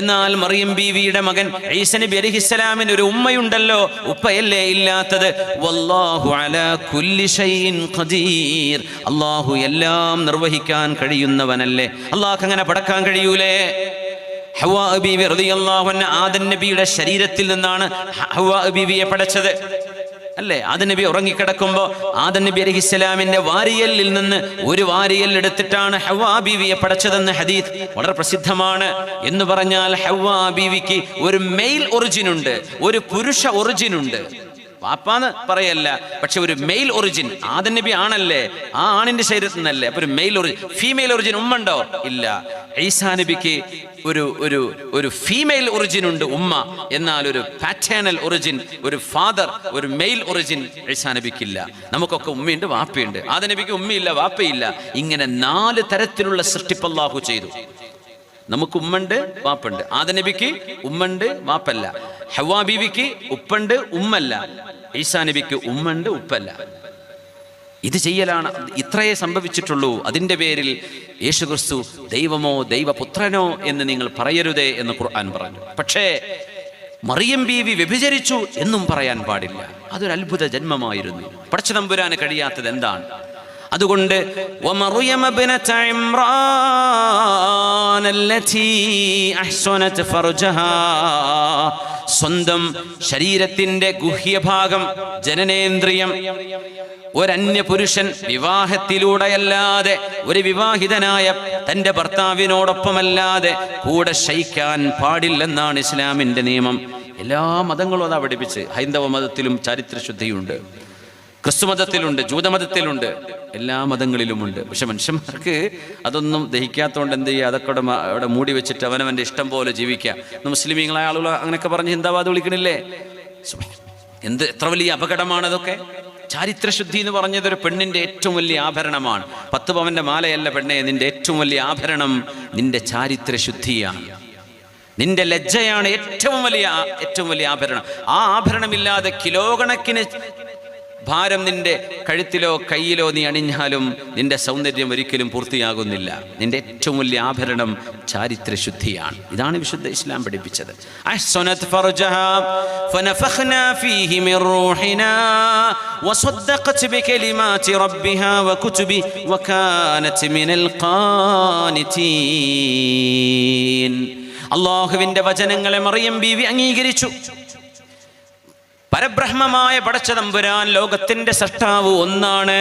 എന്നാൽ മറിയം ബീവിയുടെ മകൻ ഈസ നബി അലൈഹിസ്സലാമിന് ഒരു ഉമ്മയുണ്ടല്ലോ, ഉപ്പയല്ലേ ഇല്ലാത്തത്? വല്ലാഹു അലാ കുല്ലി ഷൈഇൻ ഖദീർ, അല്ലാഹു എല്ലാം നിർവഹിക്കാൻ കഴിയുന്നവനല്ലേ. അല്ലാഹു അങ്ങനെ പടക്കാൻ കഴിയൂലേ? ഹവ്വാ ബീവി റളിയല്ലാഹു അൻഹ ആദം നബിയുടെ ശരീരത്തിൽ നിന്നാണ് ഹവ്വാ ബീവിയെ പടച്ചത് അല്ലേ? ആദം നബി ഉറങ്ങിക്കിടക്കുമ്പോൾ ആദം നബി അലൈഹിസ്സലാമിന്റെ വാരിയലിൽ നിന്ന് ഒരു വാരിയൽ എടുത്തിട്ടാണ് ഹവ്വാ ബീവിയെ പടച്ചതെന്ന് ഹദീസ് വളരെ പ്രസിദ്ധമാണ്. എന്ന് പറഞ്ഞാൽ ഹവ്വാ ബീവിക്ക് ഒരു മെയിൽ ഒറിജിൻ ഉണ്ട്, ഒരു പുരുഷ ഒറിജിൻ ഉണ്ട്. പാപ്പാന്ന് പറയല്ല, പക്ഷെ ഒരു മെയിൽ ഒറിജിൻ. ആദം നബി ആണല്ലേ, ആ ആണിന്റെ ശരീരത്തിൽ നിന്നല്ലേ. അപ്പൊ ഒരു മെയിൽ ഒറിജിൻ, ഫീമെയിൽ ഒറിജിൻ ഉമ്മണ്ടോ? ഇല്ല. ഈസാ നബിക്ക് ഒരു ഫീമെയിൽ ഒറിജിൻ ഉണ്ട്, ഉമ്മ. എന്നാൽ ഒരു പാറ്റേണൽ ഒറിജിൻ, ഒരു ഫാദർ, ഒരു മെയിൽ ഒറിജിൻ ഈസാ നബിക്കില്ല. നമുക്കൊക്കെ ഉമ്മയുണ്ട്, വാപ്പയുണ്ട്. ആദം നബിക്ക് ഉമ്മയില്ല, വാപ്പയില്ല. ഇങ്ങനെ 4 തരത്തിലുള്ള സൃഷ്ടിപ്പ് അല്ലാഹു ചെയ്തു. നമുക്ക് ഉമ്മണ്ട്, വാപ്പുണ്ട്. ആദം നബിക്ക് ഉമ്മണ്ട്, വാപ്പല്ല. ഹവ്വാ ബീവിക്ക് ഉപ്പുണ്ട്, ഉമ്മല്ല. ഈസാ നബിക്ക് ഉമ്മണ്ട്, ഉപ്പല്ല. ഇത് ചെയ്യലാണ്. ഇത്രയേ സംഭവിച്ചിട്ടുള്ളൂ. അതിൻ്റെ പേരിൽ യേശുക്രിസ്തു ദൈവമോ ദൈവപുത്രനോ എന്ന് നിങ്ങൾ പറയരുതേ എന്ന് ഖുർആൻ പറഞ്ഞു. പക്ഷേ മറിയം ബീവി വ്യഭിചരിച്ചു എന്നും പറയാൻ പാടില്ല. അതൊരു അത്ഭുത ജന്മമായിരുന്നു. പടച്ചതമ്പുരാന് കഴിയാത്തത് എന്താണ്? അതുകൊണ്ട് വമറിയം ഇബ്നത ഇംറാൻ അല്ലതി അഹ്സനത് ഫർജഹാ, സ്വന്തം ശരീരത്തിന്റെ ഗുഹ്യഭാഗം, ജനനേന്ദ്രിയം ഒരന്യ പുരുഷൻ വിവാഹത്തിലൂടെയല്ലാതെ, ഒരു വിവാഹിതനായ തന്റെ ഭർത്താവിനോടൊപ്പമല്ലാതെ കൂടെ ശയിക്കാൻ പാടില്ലെന്നാണ് ഇസ്ലാമിന്റെ നിയമം. എല്ലാ മതങ്ങളും അതാ പഠിപ്പിച്ച്. ഹൈന്ദവ മതത്തിലും ചാരിത്രശുദ്ധിയുണ്ട്, ക്രിസ്തുമതത്തിലുണ്ട്, ജൂതമതത്തിലുണ്ട്, എല്ലാ മതങ്ങളിലുമുണ്ട്. പക്ഷെ മനുഷ്യന്മാർക്ക് അതൊന്നും ദഹിക്കാത്തതുകൊണ്ട് എന്ത് ചെയ്യുക? അതൊക്കെ അവിടെ മൂടി വെച്ചിട്ട് അവനവൻ്റെ ഇഷ്ടം പോലെ ജീവിക്കുക. മുസ്ലിമീങ്ങളായ ആളുകൾ അങ്ങനെയൊക്കെ പറഞ്ഞ് ഹിന്ദാവാദ് വിളിക്കണില്ലേ? എത്ര വലിയ അപകടമാണതൊക്കെ. ചാരിത്രശുദ്ധി എന്ന് പറഞ്ഞത് ഒരു പെണ്ണിന്റെ ഏറ്റവും വലിയ ആഭരണമാണ്. 10 പവന്റെ മാലയല്ല പെണ്ണെ, നിന്റെ ഏറ്റവും വലിയ ആഭരണം നിന്റെ ചാരിത്രശുദ്ധിയാണ്, നിന്റെ ലജ്ജയാണ് ഏറ്റവും വലിയ ആഭരണം. ആ ആഭരണമില്ലാതെ കിലോ കണക്കിന് ഭാരം നിന്റെ കഴുത്തിലോ കയ്യിലോ നീ അണിഞ്ഞാലും നിന്റെ സൗന്ദര്യം ഒരിക്കലും പൂർത്തിയാകുന്നില്ല. നിന്റെ ഏറ്റവും വലിയ ആഭരണം ചാരിത്രശുദ്ധിയാണ്. ഇതാണ് വിശുദ്ധ ഇസ്ലാം പഠിപ്പിച്ചത്. അഹ്സനത് ഫർജഹാ ഫനഫഖ്നാ ഫീഹി മിർ റൂഹിനാ വസദ്ദഖത് ബികലിമാതി റബ്ബിഹാ വകുതുബി വകാനത് മിനൽ ഖാനിതീൻ. അല്ലാഹുവിന്റെ വചനങ്ങളെ മറിയം ബീവി അംഗീകരിച്ചു. പരബ്രഹ്മമായ പടച്ചതമ്പുരാൻ, ലോകത്തിന്റെ സൃഷ്ടാവ് ഒന്നാണ്.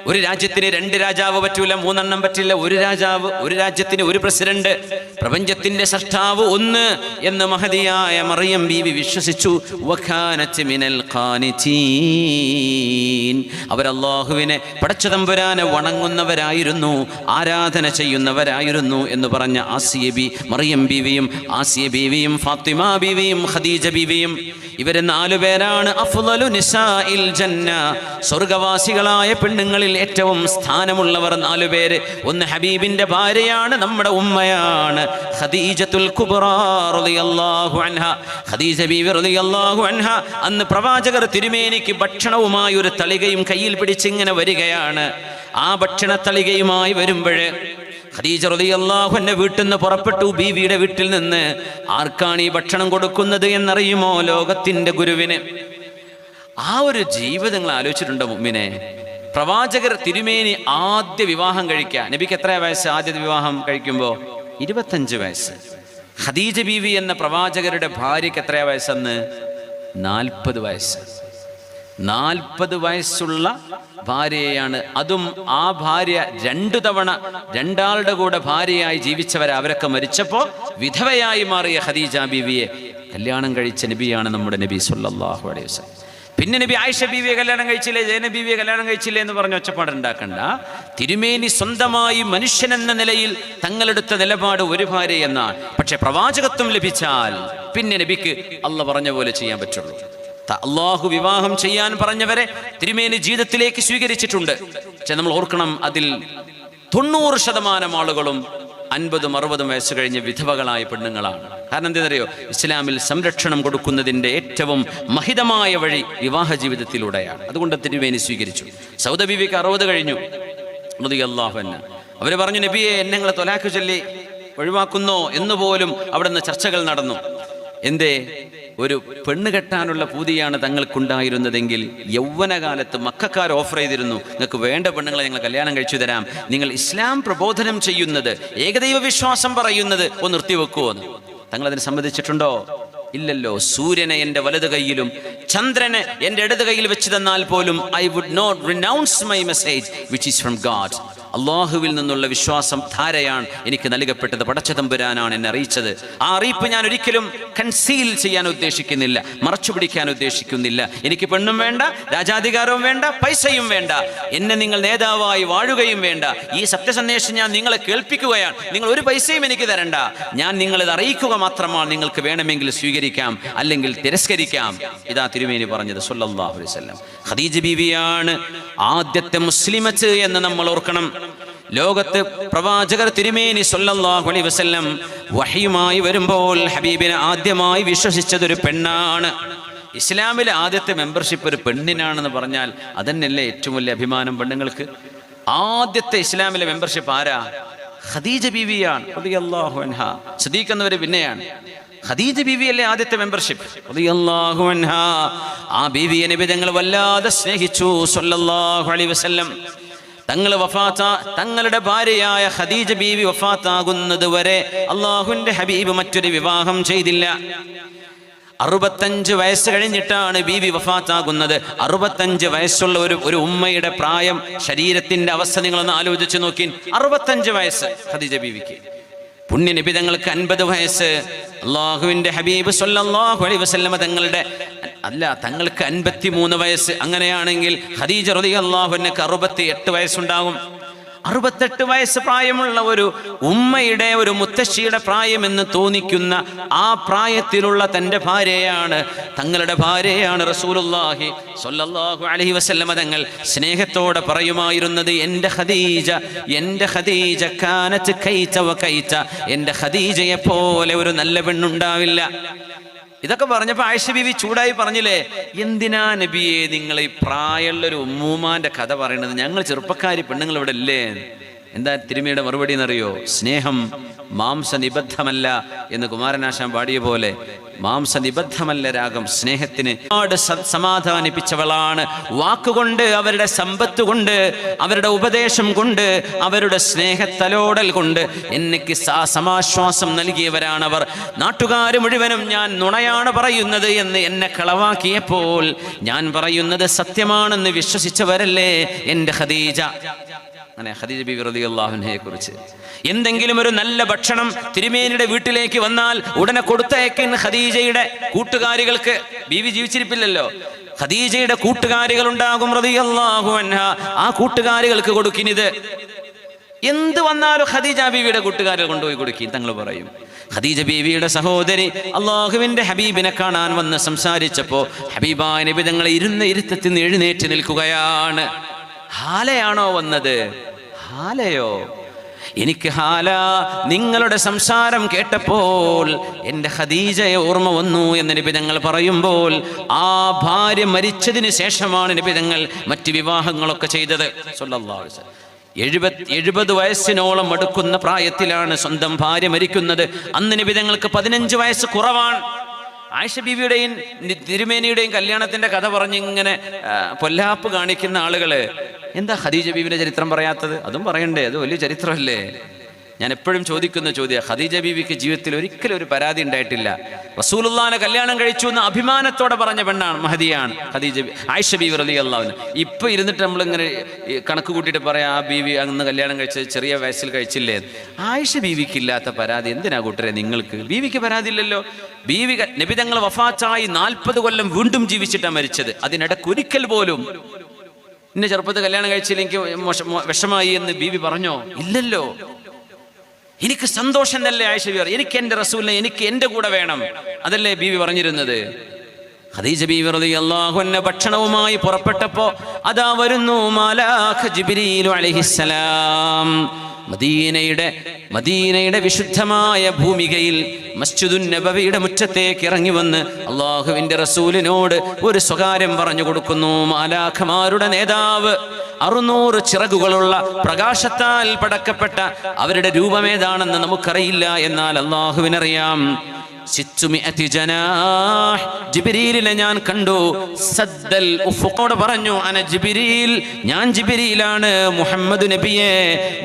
ഒരു രാജ്യത്തിന് 2 രാജാവ് പറ്റൂല, 3 എണ്ണം പറ്റില്ല. ഒരു രാജാവ്, ഒരു രാജ്യത്തിന് ഒരു പ്രസിഡന്റ്. പ്രപഞ്ചത്തിന്റെ സൃഷ്ടാവ് ഒന്ന് എന്ന് മഹദിയായ മറിയം ബീവി വിശ്വസിച്ചു. വഖാനത് മിനൽ ഖാനിതീൻ, അവർ അല്ലാഹുവിനെ പടച്ചതമ്പുരാനെ വണങ്ങുന്നവരായിരുന്നു, ആരാധന ചെയ്യുന്നവരായിരുന്നു എന്ന് പറഞ്ഞ മറിയം ബീവിയും ആസിയ ബീവിയും ഫാത്തിമ ബീവിയും ഖദീജ ബീവിയും, ഇവര് 4 പേരാണ് അഫ്ളലു നിസാഇൽ ജന്ന, സ്വർഗവാസികളായ പെണ്ണുങ്ങളിൽ ഏറ്റവും സ്ഥാനമുള്ളവർ 4 പേര്. ഒന്ന് ഹബീബിന്റെ ഭാര്യയാണ്, നമ്മുടെ ഉമ്മയാണ് ഖദീജത്തുൽ കുബ്റാ റളിയല്ലാഹു അൻഹ. ഖദീജ ബീവി റളിയല്ലാഹു അൻഹ അന്ന് പ്രവാചകർ തിരുമേനിക്ക് ഭക്ഷണവുമായി ഒരു തളികയും കയ്യിൽ പിടിച്ചിങ്ങനെ വരികയാണ്. ആ ഭക്ഷണ തളികയുമായി വരുമ്പോഴേ ഖദീജ റളിയല്ലാഹു അൻഹ വീട്ടിൽ നിന്ന് പുറപ്പെട്ടു. ബീവിയുടെ വീട്ടിൽ നിന്ന് ആർക്കാണ് ഈ ഭക്ഷണം കൊടുക്കുന്നത് എന്നറിയുമോ? ലോകത്തിന്റെ ഗുരുവിന്. ആ ഒരു ജീവിതങ്ങൾ ആലോചിച്ചിട്ടുണ്ടോ മുഅ്മിനെ? പ്രവാചകർ തിരുമേനി ആദ്യ വിവാഹം കഴിക്കുക, നബിക്ക് എത്ര വയസ്സ് ആദ്യ വിവാഹം കഴിക്കുമ്പോൾ? 25 വയസ്സ്. ഖദീജ ബീവി എന്ന പ്രവാചകരുടെ ഭാര്യയ്ക്ക് എത്രയാ വയസ്സെന്ന്? 40 വയസ്സ്. 40 വയസ്സുള്ള ഭാര്യയാണ്. അതും ആ ഭാര്യ 2 തവണ രണ്ടാളുടെ കൂടെ ഭാര്യയായി ജീവിച്ചവരെ, അവരൊക്കെ മരിച്ചപ്പോൾ വിധവയായി മാറിയ ഖദീജ ബീവിയെ കല്യാണം കഴിച്ച നബിയാണ് നമ്മുടെ നബി സല്ലല്ലാഹു അലൈഹി വസല്ലം. പിന്നെ നബി ആയിഷ ബീവിയെ കല്യാണം കഴിച്ചില്ലേ, സൈനബ ബീവിയെ കല്യാണം കഴിച്ചില്ലേ എന്ന് പറഞ്ഞ് ഒച്ചപ്പാടുണ്ടാക്കണ്ട. തിരുമേനി സ്വന്തമായി മനുഷ്യൻ എന്ന നിലയിൽ തങ്ങളെടുത്ത നിലപാട് ഒരു ഭാര്യ എന്നാണ്. പക്ഷെ പ്രവാചകത്വം ലഭിച്ചാൽ പിന്നെ നബിക്ക് അള്ള പറഞ്ഞ പോലെ ചെയ്യാൻ പറ്റുള്ളൂ. അള്ളാഹു വിവാഹം ചെയ്യാൻ പറഞ്ഞവരെ തിരുമേനി ജീവിതത്തിലേക്ക് സ്വീകരിച്ചിട്ടുണ്ട്. പക്ഷെ നമ്മൾ ഓർക്കണം, അതിൽ 90% ആളുകളും 50-60 വയസ്സ് കഴിഞ്ഞ് വിധവകളായ പെണ്ണുങ്ങളാണ്. കാരണം എന്താണെന്നറിയോ? ഇസ്ലാമിൽ സംരക്ഷണം കൊടുക്കുന്നതിൻ്റെ ഏറ്റവും മഹിതമായ വഴി വിവാഹ ജീവിതത്തിലൂടെയാണ്. അതുകൊണ്ട് തിരുമേനി സ്വീകരിച്ചു. സൗദ ബീവിക്ക് 60 കഴിഞ്ഞു റളിയല്ലാഹു അൻഹ. അവർ പറഞ്ഞു, നബിയെ എന്നെ നിങ്ങൾ തൊലാഖ് ചൊല്ലി ഒഴിവാക്കുന്നോ എന്നുപോലും അവിടെ നിന്ന് ചർച്ചകൾ നടന്നു. എന്തേ? ഒരു പെണ്ണ് കെട്ടാനുള്ള പൂതിയാണ് തങ്ങൾക്കുണ്ടായിരുന്നതെങ്കിൽ യൗവനകാലത്ത് മക്കക്കാർ ഓഫർ ചെയ്തിരുന്നു, നിങ്ങൾക്ക് വേണ്ട പെണ്ണുങ്ങളെ ഞങ്ങൾ കല്യാണം കഴിച്ചു തരാം, നിങ്ങൾ ഇസ്ലാം പ്രബോധനം ചെയ്യുന്നത്, ഏകദൈവ വിശ്വാസം പറയുന്നത് ഒന്ന് നിർത്തിവെക്കുമോ എന്ന്. തങ്ങളതിന് സമ്മതിച്ചിട്ടുണ്ടോ? ഇല്ലല്ലോ. സൂര്യനെ എൻ്റെ വലത് കൈയിലും ചന്ദ്രനെ എൻ്റെ ഇടത് കൈയിൽ വെച്ച് തന്നാൽ പോലും I would not renounce my message which is from God. അള്ളാഹുവിൽ നിന്നുള്ള വിശ്വാസം ധാരയാണ് എനിക്ക് നൽകപ്പെട്ടത്. പടച്ചതമ്പുരാനാണ് എന്നെ അറിയിച്ചത്. ആ അറിയിപ്പ് ഞാൻ ഒരിക്കലും കൺസീൽ ചെയ്യാൻ ഉദ്ദേശിക്കുന്നില്ല, മറച്ചു പിടിക്കാൻ ഉദ്ദേശിക്കുന്നില്ല. എനിക്ക് പെണ്ണും വേണ്ട, രാജാധികാരവും വേണ്ട, പൈസയും വേണ്ട, എന്നെ നിങ്ങൾ നേതാവായി വാഴുകയും വേണ്ട. ഈ സത്യസന്ദേശം ഞാൻ നിങ്ങളെ കേൾപ്പിക്കുകയാണ്. നിങ്ങൾ ഒരു പൈസയും എനിക്ക് തരണ്ട. ഞാൻ നിങ്ങളിത് അറിയിക്കുക മാത്രമാണ്. നിങ്ങൾക്ക് വേണമെങ്കിൽ സ്വീകരിക്കാം, അല്ലെങ്കിൽ തിരസ്കരിക്കാം. ഇതാ തിരുമേനി പറഞ്ഞത് സല്ലല്ലാഹു അലൈഹി വസല്ലം. ഖദീജ ബീവിയാണ് ആദ്യത്തെ മുസ്ലിമത്ത് എന്ന് നമ്മൾ ഓർക്കണം. ലോകത്ത് പ്രവാചകർ തിരുമേനി സല്ലല്ലാഹു അലൈഹി വസല്ലം വഹയുമായി വരുമ്പോൾ ഹബീബിനെ ആദ്യമായി വിശ്വസിച്ചത് ഒരു പെണ്ണാണ്. ഇസ്ലാമിലെ ആദ്യത്തെ മെമ്പർഷിപ്പ് ഒരു പെണ്ണിനാണെന്ന് പറഞ്ഞാൽ അതന്നെയല്ലേ ഏറ്റവും വലിയ അഭിമാനം പെണ്ണുങ്ങൾക്ക്. ആദ്യത്തെ ഇസ്ലാമിലെ മെമ്പർഷിപ്പ് ആരാ? ഖദീജ ബീവിയാണ് റളിയല്ലാഹു അൻഹ. സിദ്ദീഖ് എന്നവര് പിന്നെയാണ്. ഖദീജ ബീവിയല്ലേ ആദ്യത്തെ മെമ്പർഷിപ്പ് റളിയല്ലാഹു അൻഹ. ആ ബീവിയെ നബി തങ്ങൾ വല്ലാതെ സ്നേഹിച്ചു സല്ലല്ലാഹു അലൈഹി വസല്ലം. തങ്ങളുടെ ഭാര്യയായ ഖദീജ ബീവി വഫാത്താകുന്നത് വരെ അള്ളാഹുവിന്റെ ഹബീബ് മറ്റൊരു വിവാഹം ചെയ്തില്ല. 65 വയസ്സ് കഴിഞ്ഞിട്ടാണ് ബീവി വഫാത്താകുന്നത്. 65 വയസ്സുള്ള ഒരു ഉമ്മയുടെ പ്രായം, ശരീരത്തിന്റെ അവസ്ഥ നിങ്ങളൊന്ന് ആലോചിച്ച് നോക്കി. 65 വയസ്സ് ഖദീജ ബീവിക്ക്. പുണ്യ നബി തങ്ങൾക്ക് 50 വയസ്സ്. അള്ളാഹുവിന്റെ ഹബീബ് സല്ലല്ലാഹു അലൈഹി വസല്ലമ തങ്ങൾക്ക് 53 വയസ്സ്. അങ്ങനെയാണെങ്കിൽ ഖദീജ റളിയല്ലാഹു അൻഹയ്ക്ക് 68 വയസ്സുണ്ടാകും. 68 വയസ്സ് പ്രായമുള്ള ഒരു ഉമ്മയുടെ, ഒരു മുത്തശ്ശിയുടെ പ്രായമെന്ന് തോന്നിക്കുന്ന ആ പ്രായത്തിലുള്ള തൻ്റെ ഭാര്യയാണ്, തങ്ങളുടെ ഭാര്യയാണ് റസൂലുള്ളാഹി സ്വല്ലല്ലാഹു അലൈഹി വസല്ലമ തങ്ങൾ സ്നേഹത്തോടെ പറയുമായിരുന്നത്, എൻ്റെ ഖദീജ, എൻ്റെ ഖദീജ കാനത്ത് കൈത വ കൈത, എൻ്റെ ഖദീജയെ പോലെ ഒരു നല്ല പെണ്ണുണ്ടാവില്ല. ഇതൊക്കെ പറഞ്ഞപ്പോൾ ആയിഷ ബീവി ചൂടായി പറഞ്ഞില്ലേ, എന്തിനാ നബിയെ നിങ്ങൾ ഈ പ്രായമുള്ളൊരു ഉമ്മൂമാന്റെ കഥ പറയണത്? ഞങ്ങൾ ചെറുപ്പക്കാരി പെണ്ണുങ്ങൾ ഇവിടെ ഇല്ലേ? എന്താ തിരുമേനിയുടെ മറുപടി എന്നറിയോ? സ്നേഹം മാംസനിബദ്ധമല്ല എന്ന് കുമാരനാശാൻ പാടിയ പോലെ, മാംസനിബദ്ധമല്ല രാഗം. സ്നേഹത്തിന് സമാധാനിപ്പിച്ചവളാണ്. വാക്കുകൊണ്ട്, അവരുടെ സമ്പത്ത് കൊണ്ട്, അവരുടെ ഉപദേശം കൊണ്ട്, അവരുടെ സ്നേഹത്തലോടൽ കൊണ്ട് എനിക്ക് സമാശ്വാസം നൽകിയവരാണവർ. നാട്ടുകാർ മുഴുവനും ഞാൻ നുണയാണ് പറയുന്നത് എന്ന് എന്നെ കളവാക്കിയപ്പോൾ ഞാൻ പറയുന്നത് സത്യമാണെന്ന് വിശ്വസിച്ചവരല്ലേ എൻ്റെ ഖദീജ. അങ്ങനെ ഖദീജ ബീവി റളിയല്ലാഹു അൻഹയെ കുറിച്ച് എന്തെങ്കിലും ഒരു നല്ല ഭക്ഷണം തിരുമേനിയുടെ വീട്ടിലേക്ക് വന്നാൽ ഉടനെ കൊടുത്തയക്കുന്ന ഖദീജയുടെ കൂട്ടുകാരികൾക്ക്. ബീവി ജീവിച്ചിരിപ്പില്ലല്ലോ. ഖദീജയുടെ കൂട്ടുകാരികൾ ഉണ്ടാകും റളിയല്ലാഹു അൻഹ. ആ കൂട്ടുകാരികൾക്ക് കൊടുക്കിനിത്. എന്ത് വന്നാലും ഖദീജ ബീവിയുടെ കൂട്ടുകാരികൾ കൊണ്ടുപോയി കൊടുക്കും. തങ്ങൾ പറയും, ഖദീജ ബീവിയുടെ സഹോദരി അള്ളാഹുവിന്റെ ഹബീബിനെ കാണാൻ വന്ന് സംസാരിച്ചപ്പോൾ ഹബീബായ നബി തങ്ങൾ ഇരുന്ന ഇരുത്തത്തിൽ നിന്ന് എഴുന്നേറ്റ് നിൽക്കുകയാണ്. ഹാലയാണോ വന്നത്? ഹാലയോ? എനിക്ക് ഹാല, നിങ്ങളുടെ സംസാരം കേട്ടപ്പോൾ എൻ്റെ ഖദീജയെ ഓർമ്മ വന്നു എന്ന് നബി തങ്ങൾ പറയുമ്പോൾ, ആ ഭാര്യ മരിച്ചതിന് ശേഷമാണ് നബി തങ്ങൾ മറ്റ് വിവാഹങ്ങളൊക്കെ ചെയ്തത് സല്ലല്ലാഹു അലൈഹി വസല്ലം. 70 വയസ്സിനോളം അടുക്കുന്ന പ്രായത്തിലാണ് സ്വന്തം ഭാര്യ മരിക്കുന്നത്. അന്ന് നബി തങ്ങൾക്ക് 15 വയസ്സ് കുറവാണ്. ആയിഷ ബീവിയുടെയും തിരുമേനിയുടെയും കല്യാണത്തിന്റെ കഥ പറഞ്ഞ് ഇങ്ങനെ പൊല്ലാപ്പ് കാണിക്കുന്ന ആളുകള് എന്താ ഖദീജ ബീവിന്റെ ചരിത്രം പറയാത്തത്? അതും പറയണ്ടേ, അത് വലിയ ചരിത്രമല്ലേ. ഞാൻ എപ്പോഴും ചോദിക്കുന്ന ചോദ്യം, ഖദീജ ബീവിക്ക് ജീവിതത്തിൽ ഒരിക്കലും ഒരു പരാതി ഉണ്ടായിട്ടില്ല. റസൂലുള്ളാഹിനെ കല്യാണം കഴിച്ചു എന്ന് അഭിമാനത്തോടെ പറഞ്ഞ പെണ്ണാണ്, മഹദിയാണ് ആയിഷ ബീവി റളിയല്ലാഹു അൻഹ. ഇപ്പൊ ഇരുന്നിട്ട് നമ്മളിങ്ങനെ കണക്ക് കൂട്ടിയിട്ട് പറയാം, ആ ബീവി അന്ന് കല്യാണം കഴിച്ചത് ചെറിയ വയസ്സിൽ കഴിച്ചില്ലേ. ആയിഷ ബീവിക്ക് ഇല്ലാത്ത പരാതി എന്തിനാ കൂട്ടരെ നിങ്ങൾക്ക്? ബീവിക്ക് പരാതി ഇല്ലല്ലോ. ബീവി നബി തങ്ങൾ വഫാത്തായി 40 കൊല്ലം വീണ്ടും ജീവിച്ചിട്ടാണ് മരിച്ചത്. അതിനിടയ്ക്ക് ഒരിക്കൽ പോലും എന്നെ ചെറുപ്പത്തിൽ കല്യാണം കഴിച്ചില്ല, എനിക്ക് വിഷമായി എന്ന് ബീവി പറഞ്ഞോ? ഇല്ലല്ലോ. എനിക്ക് സന്തോഷം തന്നെ ആയിഷ ബീവി, എനിക്ക് എൻ്റെ റസൂലിനെ എനിക്ക് എൻ്റെ കൂടെ വേണം, അതല്ലേ ബീവി പറഞ്ഞിരുന്നത്. ഖദീജ ബീവി റളിയല്ലാഹു അൻഹ ഭക്ഷണവുമായി പുറപ്പെട്ടപ്പോ അതാ വരുന്നു മാലാഖ ജിബ്രീൽ അലൈഹിസ്സലാം. മദീനയുടെ വിശുദ്ധമായ ഭൂമികയിൽ മസ്ജിദുൻ നബവിയുടെ മുറ്റത്തേക്ക് ഇറങ്ങി വന്ന് അള്ളാഹുവിന്റെ റസൂലിനോട് ഒരു സ്വകാര്യം പറഞ്ഞു കൊടുക്കുന്നു. മാലാഖമാരുടെ നേതാവ്, 600 ചിറകുകളുള്ള പ്രകാശത്താൽ പടക്കപ്പെട്ട അവരുടെ രൂപമേതാണെന്ന് നമുക്കറിയില്ല, എന്നാൽ അള്ളാഹുവിനറിയാം. ജിബ്രീലിനെ ഞാൻ കണ്ടു. സദ്ദൽ ഉഫുഖോട് പറഞ്ഞു, അന ജിബ്രീൽ, ഞാൻ ജിബ്രീലാണ്. മുഹമ്മദ് നബിയെ,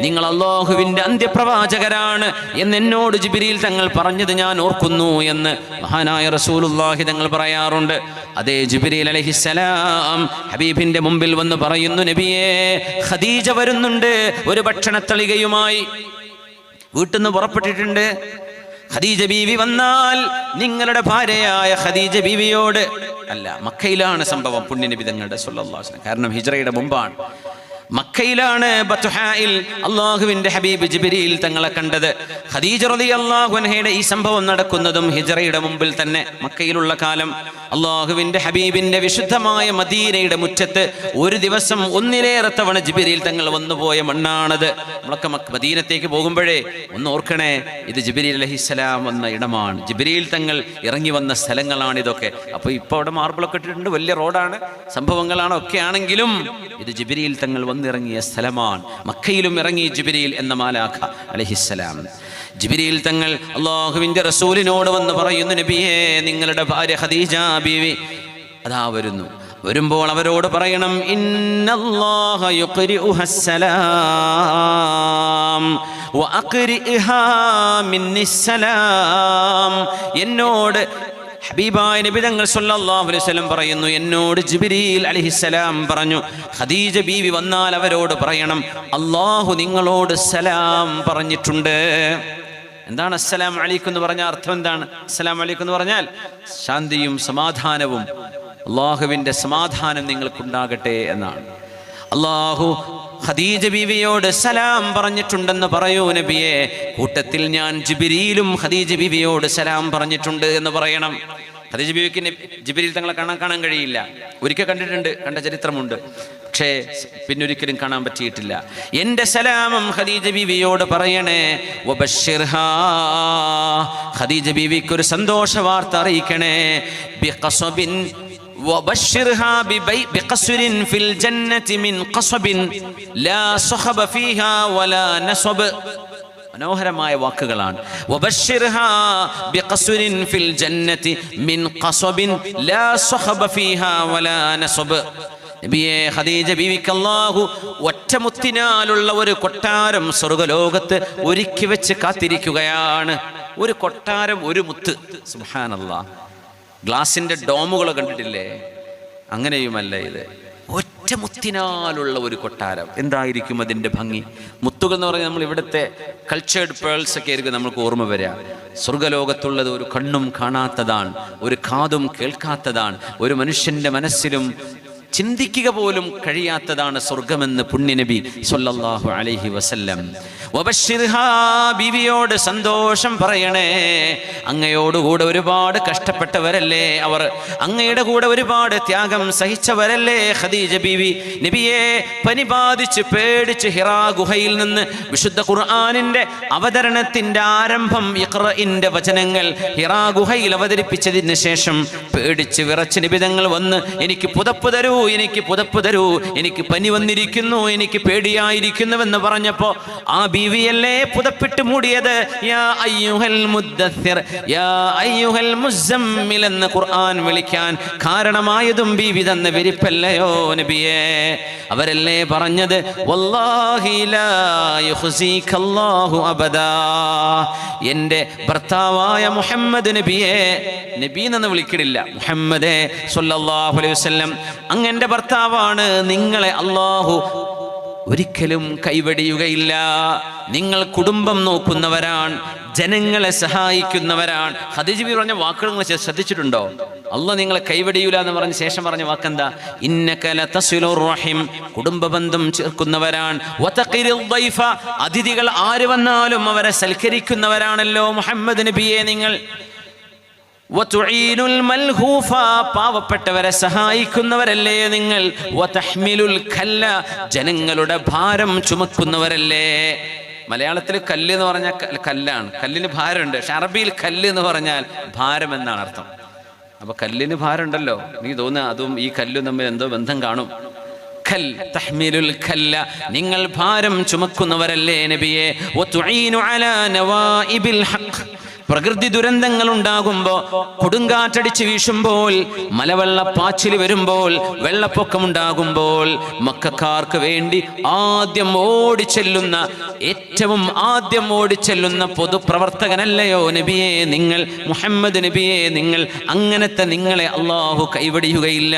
നിങ്ങൾ അല്ലാഹുവിന്റെ അന്ത്യപ്രവാചകരാണ് എന്നോട് ജിബ്രീൽ തങ്ങൾ പറഞ്ഞത് ഞാൻ ഓർക്കുന്നു എന്ന് മഹാനായ റസൂലുള്ളാഹി തങ്ങൾ പറയാറുണ്ട്. അതേ ജിബ്രീൽ അലൈഹിസ്സലാം ഹബീബിന്റെ മുമ്പിൽ വന്ന് പറയുന്നു, നബിയെ, ഖദീജ വരുന്നുണ്ട് ഒരു ഭക്ഷണത്തളികയുമായി, വീട്ടിൽ നിന്ന് പുറപ്പെട്ടിട്ടുണ്ട്. ഖദീജ ബീവി വന്നാൽ നിങ്ങളുടെ ഭാര്യയായ ഖദീജ ബീവിയോട്, അല്ല, മക്കയിലാണ് സംഭവം, പുണ്യനബി തങ്ങളുടെ സല്ലല്ലാഹു അലൈഹി വസല്ലം, കാരണം ഹിജ്റയുടെ മുമ്പാണ്. മക്കയിലാണ് ബത്ഹായിൽ അള്ളാഹുവിന്റെ ഹബീബ് ജിബ്രീൽ തങ്ങളെ കണ്ടത്. ഖദീജ റളിയല്ലാഹു അൻഹയുടെ ഈ സംഭവം നടക്കുന്നതും ഹിജ്റയുടെ മുമ്പിൽ തന്നെ, മക്കയിലുള്ള കാലം. അള്ളാഹുവിന്റെ ഹബീബിന്റെ വിശുദ്ധമായ മദീനയുടെ മുറ്റത്ത് ഒരു ദിവസം ഒന്നിലേറെ തവണ ജിബ്രീൽ തങ്ങൾ വന്നുപോയ മണ്ണാണത്. നമ്മളൊക്കെ മദീനത്തേക്ക് പോകുമ്പോഴേ ഒന്ന് ഓർക്കണേ, ഇത് ജിബ്രീൽ അലൈഹിസ്സലാം വന്ന ഇടമാണ്, ജിബ്രീൽ തങ്ങൾ ഇറങ്ങി വന്ന സ്ഥലങ്ങളാണ് ഇതൊക്കെ. അപ്പൊ ഇപ്പൊ അവിടെ മാർബിളൊക്കെ ഇട്ടിട്ടുണ്ട്, വലിയ റോഡാണ്, സംഭവങ്ങളാണ്, ഒക്കെ ആണെങ്കിലും ഇത് ജിബ്രീൽ തങ്ങൾ വന്നിറങ്ങിയ സ്ഥലമാണ്. മക്കയിലും ഇറങ്ങി ജിബ്രീൽ എന്ന മാലാഖ അലൈഹിസ്സലാം. ജിബ്രീൽ തങ്ങൾ അല്ലാഹുവിന്റെ റസൂലിനോട് വന്ന് പറയുന്നു, നബിയേ, നിങ്ങളുടെ ഭാര്യ ഖദീജ ബീവി അതാ വരുന്നു. വരുമ്പോൾ അവരോട് പറയണം, ഇന്നല്ലാഹ യുഖ്രിഉഹസ്സലാം വഅഖ്രിഇഹാ മിന്നിസ്സലാം. എന്നോട് ഹബീബായ നബി തങ്ങൾ സല്ലല്ലാഹു അലൈഹി വസല്ലം പറയുന്നു, എന്നോട് ജിബ്രീൽ അലൈഹിസ്സലാം പറഞ്ഞു, ഖദീജ ബീവി വന്നാൽ അവരോട് പറയണം, അല്ലാഹു നിങ്ങളോട് സലാം പറഞ്ഞിട്ടുണ്ട്. എന്താണ് അസ്സലാമു അലൈക്കും എന്ന് പറഞ്ഞാൽ അർത്ഥം എന്താണ്? അസ്സലാമു അലൈക്കും എന്ന് പറഞ്ഞാൽ ശാന്തിയും സമാധാനവും, അള്ളാഹുവിൻ്റെ സമാധാനം നിങ്ങൾക്കുണ്ടാകട്ടെ എന്നാണ്. അള്ളാഹു ഖദീജ ബീവിയോട് സലാം പറഞ്ഞിട്ടുണ്ടെന്ന് പറയൂ നബിയെ. കൂട്ടത്തിൽ ഞാൻ ജിബ്രീലും ഖദീജ ബീവിയോട് സലാം പറഞ്ഞിട്ടുണ്ട് എന്ന് പറയണം. ഖദീജ ബീവിക്ക് ജിബ്രീൽ തങ്ങളെ കാണാൻ കഴിയില്ല. ഒരിക്കൽ കണ്ടിട്ടുണ്ട്, കണ്ട ചരിത്രമുണ്ട്, പക്ഷേ പിന്നൊരിക്കലും കാണാൻ പറ്റിയിട്ടില്ല. എൻ്റെ സലാമും ഖദീജ ബീവിയോട് പറയണേ. വബശ്ശിർഹാ, ഖദീജ ബീവിക്കൊരു സന്തോഷ വാർത്ത അറിയിക്കണേ. ബിഖസ്ബിൻ وبشرها بقصر في الجنة من قصب لا صخب فيها ولا نصب. മനോഹരമായ വാക്കുകളാണ്. വബശ്ശിർഹാ ബിഖസ്റിൻ ഫിൽ ജന്നതി മിൻ ഖസബിൻ ലാ സഖബ ഫീഹാ വലാ നസബ്. നബിയെ, ഖദീജ ബീവിക്ക് അല്ലാഹു ഒറ്റമുത്തിനാലുള്ള ഒരു കൊട്ടാരം സ്വർഗ്ഗലോകത്ത് ഒരുക്കി വെച്ച് കാത്തിരിക്കുകയാണ്. ഒരു കൊട്ടാരം, ഒരു മുത്ത്. സുബ്ഹാനല്ലാഹ്. ഗ്ലാസിന്റെ ഡോമുകൾ കണ്ടിട്ടില്ലേ? അങ്ങനെയുമല്ല ഇത്, ഒറ്റമുത്തിനാലുള്ള ഒരു കൊട്ടാരം. എന്തായിരിക്കും അതിൻ്റെ ഭംഗി? മുത്തുകൾ എന്ന് പറഞ്ഞാൽ നമ്മൾ ഇവിടുത്തെ കൾച്ചേർഡ് പേൾസ് ഒക്കെ ആയിരിക്കും നമുക്ക് ഓർമ്മ വരിക. സ്വർഗ്ഗലോകത്തുള്ളത് ഒരു കണ്ണും കാണാത്തതാണ്, ഒരു കാതും കേൾക്കാത്തതാണ്, ഒരു മനുഷ്യന്റെ മനസ്സിലും ചിന്തിക്കുക പോലും കഴിയാത്തതാണ് സ്വർഗമെന്ന് പുണ്യനബി സ്വല്ലല്ലാഹു അലൈഹി വസല്ലം. വബശ്ശിർഹാ, ബീവിയോട് സന്തോഷം പറയണേ. അങ്ങയോടുകൂടെ ഒരുപാട് കഷ്ടപ്പെട്ടവരല്ലേ അവർ, അങ്ങയുടെ കൂടെ ഒരുപാട് ത്യാഗം സഹിച്ചവരല്ലേ ഖദീജ ബീവി. നബിയെ, പനി ബാധിച്ച് പേടിച്ച് ഹിറാ ഗുഹയിൽ നിന്ന് വിശുദ്ധ ഖുർആനിന്റെ അവതരണത്തിന്റെ ആരംഭം, ഇഖ്റഇന്റെ വചനങ്ങൾ ഹിറാ ഗുഹയിൽ അവതരിപ്പിച്ചതിന് ശേഷം പേടിച്ച് വിറച്ച് നബി തങ്ങൾ വന്ന്, എനിക്ക് പുതപ്പ് തരൂ എനിക്ക് പുതപ്പ് തരൂ, എനിക്ക് പനി വന്നിരിക്കുന്നു, എനിക്ക് പേടിയായിരിക്കുന്നുവെന്ന് പറഞ്ഞപ്പോ ആ ബീവിയല്ലേ പുതപ്പിട്ട് മൂടിയത്. യാ അയ്യുഹൽ മുദ്ദസ്സിർ യാ അയ്യുഹൽ മുസമ്മിൽ എന്ന് ഖുർആൻ വിളിക്കാൻ കാരണമായതും ബീവി തന്ന വിരിപ്പല്ലയോ നബിയേ? അവരല്ലേ പറഞ്ഞത് വല്ലാഹി ലാ യുഖ്സികല്ലാഹു അബദാ, എൻ്റെ ഭർത്താവായ മുഹമ്മദ് നബിയെ, നബി എന്ന് വിളിക്കണില്ല, മുഹമ്മദേ സ്വല്ലല്ലാഹു അലൈഹി വസല്ലം, അങ്ങന്റെ ഭർത്താവാണ്, നിങ്ങളെ അല്ലാഹു ഒരിക്കലും കൈവടിയുകയില്ല. നിങ്ങൾ കുടുംബം നോക്കുന്നവരാണ്, ജനങ്ങളെ സഹായിക്കുന്നവരാണ്. ഖദീജ ബീവി പറഞ്ഞ വാക്കുകൾ നിങ്ങൾ ശ്രദ്ധിച്ചിട്ടുണ്ടോ? അല്ലാഹ് നിങ്ങളെ കൈവടിയൂല എന്ന് പറഞ്ഞ ശേഷം പറഞ്ഞ വാക്കെന്താ? ഇന്നക ലതസിലുർ റഹിം, കുടുംബബന്ധം ചേർക്കുന്നവരാണ്. വതഖിറുൽ ദൈഫ, അതിഥികൾ ആര് വന്നാലും അവരെ സൽക്കരിക്കുന്നവരാണല്ലോ മുഹമ്മദ് നബിയെ നിങ്ങൾ. വതുഈനുൽ മൽഹൂഫ, പാവപ്പെട്ടവരെ സഹായിക്കുന്നവരല്ലേ നിങ്ങൾ. വതഹ്മിലുൽ കല്ല, ജനങ്ങളുടെ ഭാരം ചുമക്കുന്നവരല്ലേ. മലയാളത്തിൽ കല്ല് എന്ന് പറഞ്ഞാൽ കല്ലാണ്, കല്ലിന് ഭാരമുണ്ട്. പക്ഷെ അറബിയിൽ കല്ല് എന്ന് പറഞ്ഞാൽ ഭാരം എന്നാണ് അർത്ഥം. അപ്പൊ കല്ലിന് ഭാരമുണ്ടല്ലോ, എനിക്ക് തോന്നുക അതും ഈ കല്ലും തമ്മിൽ എന്തോ ബന്ധം കാണും. കൽ തഹ്മിലുൽ കല്ല, നിങ്ങൾ ഭാരം ചുമക്കുന്നവരല്ലേ നബിയെ. വതുഈനു അലാ നവാഇബിൽ ഹഖ്, പ്രകൃതി ദുരന്തങ്ങൾ ഉണ്ടാകുമ്പോൾ, കൊടുങ്കാറ്റടിച്ച് വീശുമ്പോൾ, മലവെള്ളപ്പാച്ചിൽ വരുമ്പോൾ, വെള്ളപ്പൊക്കമുണ്ടാകുമ്പോൾ മക്കക്കാർക്ക് വേണ്ടി ഏറ്റവും ആദ്യം ഓടിച്ചെല്ലുന്ന പൊതുപ്രവർത്തകനല്ലയോ നബിയെ നിങ്ങൾ, മുഹമ്മദ് നബിയെ നിങ്ങൾ. അങ്ങനത്തെ നിങ്ങളെ അല്ലാഹു കൈവടിയുകയില്ല.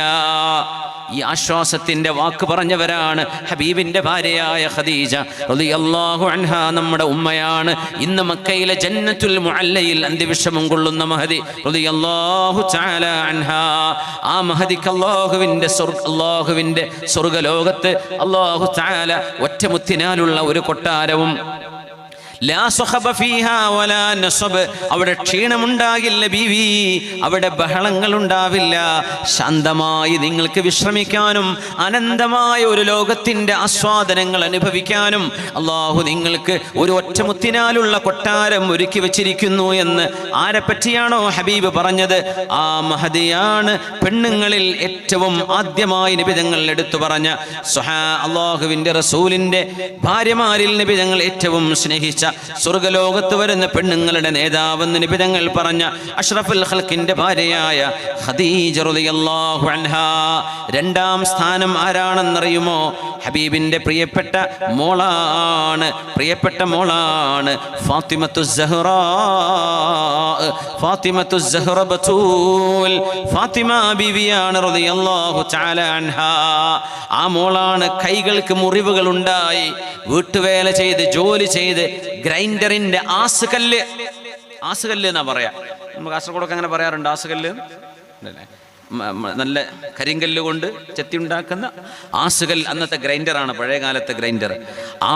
ഈ ആശ്വാസത്തിന്റെ വാക്ക് പറഞ്ഞവരാണ് ഹബീബിന്റെ ഭാര്യയായ ഖദീജ റളിയല്ലാഹു അൻഹാ, നമ്മുടെ ഉമ്മയാണ്. ഇന്ന് മക്കയിലെ ജന്നത്തുൽ മുഅല്ലയിൽ അന്ത്യവിശ്രമം കൊള്ളുന്ന മഹദി റളിയല്ലാഹു തആല അൻഹാ. ആ മഹദിക്ക് അല്ലാഹുവിന്റെ സ്വർഗ്ഗലോകത്ത് അല്ലാഹു തആല ഒറ്റമുത്തിനാലുള്ള ഒരു കൊട്ടാരവും, ലാ സഖബ ഫീഹാ വലാ നസബ്, അവിടെ ക്ഷീണമുണ്ടാകില്ല ബീവി, അവിടെ ബഹളങ്ങൾ ഉണ്ടാവില്ല. ശാന്തമായി നിങ്ങൾക്ക് വിശ്രമിക്കാനും അനന്തമായ ഒരു ലോകത്തിന്റെ ആസ്വാദനങ്ങൾ അനുഭവിക്കാനും അല്ലാഹു നിങ്ങൾക്ക് ഒരു ഒറ്റമുത്തിനാലുള്ള കൊട്ടാരം ഒരുക്കി വെച്ചിരിക്കുന്നു എന്ന് ആരെ പറ്റിയാണോ ഹബീബ് പറഞ്ഞത്, ആ മഹദിയാണ് പെണ്ണുങ്ങളിൽ ഏറ്റവും ആദ്യമായി നബി തങ്ങൾ എടുത്തു പറഞ്ഞ അല്ലാഹുവിന്റെ റസൂലിന്റെ ഭാര്യമാരിൽ നബി തങ്ങൾ ഏറ്റവും സ്നേഹിച്ച, സ്വർഗ്ഗലോകത്ത് വരുന്ന പെണ്ണുങ്ങളുടെ നേതാവെന്ന് നബി തങ്ങൾ പറഞ്ഞ അഷ്റഫുൽ ഖൽഖിന്റെ ഭാര്യയായ ഖദീജ റളിയല്ലാഹു അൻഹാ. രണ്ടാം സ്ഥാനം ആരാണെന്നറിയുമോ? ഹബീബിന്റെ പ്രിയപ്പെട്ട മോളാണ് ഫാത്തിമത്തുസ് സഹ്റ ബതൂൽ, ഫാത്തിമ ബീവിയാണ് റളിയല്ലാഹു തആല അൻഹാ. ആ മോളാണ് കൈകൾക്ക് മുറിവുകൾ ഉണ്ടായി, വീട്ടുവേല ചെയ്ത് ജോലി ചെയ്ത് ഗ്രൈൻഡറിന്റെ ആസുകല്ല് എന്നാ പറയാ. നമ്മൾ കാസർഗോഡൊക്കെ അങ്ങനെ പറയാറുണ്ട്, ആസുകല്ല് അല്ലേ, നല്ല കരിങ്കല്ല് കൊണ്ട് ചെത്തി ഉണ്ടാക്കുന്ന ആസുകൽ. അന്നത്തെ ഗ്രൈൻഡറാണ്, പഴയ കാലത്തെ ഗ്രൈൻഡർ. ആ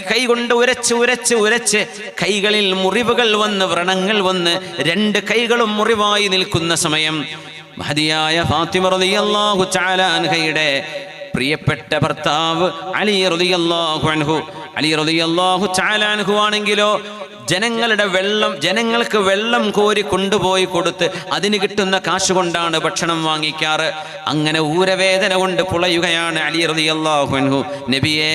കൈ കൊണ്ട് ഉരച്ച് കൈകളിൽ മുറിവുകൾ വന്ന്, വ്രണങ്ങൾ വന്ന്, രണ്ട് കൈകളും മുറിവായി നിൽക്കുന്ന സമയം മഹദിയായ ഫാത്തിമ റളിയല്ലാഹു തആല അൻഹയുടെ പ്രിയപ്പെട്ട ഭർത്താവ് അലി റളിയല്ലാഹു തആല അൻഹു ആണെങ്കിലോ ജനങ്ങൾക്ക് വെള്ളം കോരി കൊണ്ടുപോയി കൊടുത്ത് അതിന് കിട്ടുന്ന കാശ് കൊണ്ടാണ് ഭക്ഷണം വാങ്ങിക്കാറ്. അങ്ങനെ ഊരവേദന കൊണ്ട് പുളയുകയാണ് അലി റളിയല്ലാഹു അൻഹു. നബിയേ,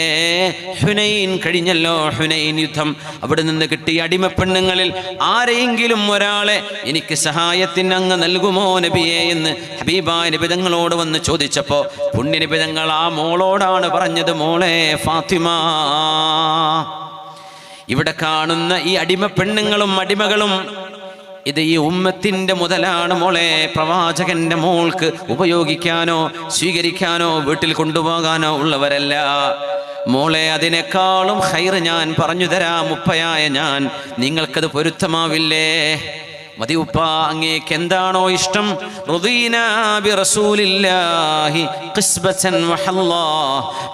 ഹുനൈൻ കഴിഞ്ഞല്ലോ, ഹുനൈൻ യുദ്ധം. അവിടെ നിന്ന് കിട്ടിയ അടിമപ്പെണ്ണുങ്ങളിൽ ആരെയെങ്കിലും ഒരാളെ എനിക്ക് സഹായത്തിന് അങ്ങ് നൽകുമോ നബിയേ എന്ന് ഹബീബായ നബി തങ്ങളോട് വന്ന് ചോദിച്ചപ്പോ പുണ്യ നബി തങ്ങൾ ആ മോളോടാണ് പറഞ്ഞത്, മോളെ ഫാത്തിമ, ഇവിടെ കാണുന്ന ഈ അടിമ പെണ്ണുങ്ങളും അടിമകളും ഇത് ഈ ഉമ്മത്തിന്റെ മുതലാണ് മോളെ. പ്രവാചകന്റെ മോൾക്ക് ഉപയോഗിക്കാനോ സ്വീകരിക്കാനോ വീട്ടിൽ കൊണ്ടുപോകാനോ ഉള്ളവരല്ല മോളെ. അതിനേക്കാളും ഖൈർ ഞാൻ പറഞ്ഞു തരാം, ഉപ്പയായ ഞാൻ, നിങ്ങൾക്കത് പൊരുത്തമാവില്ലേ? മതി ഉപ്പ, അങ്ങേക്ക് എന്താണോ ഇഷ്ടം?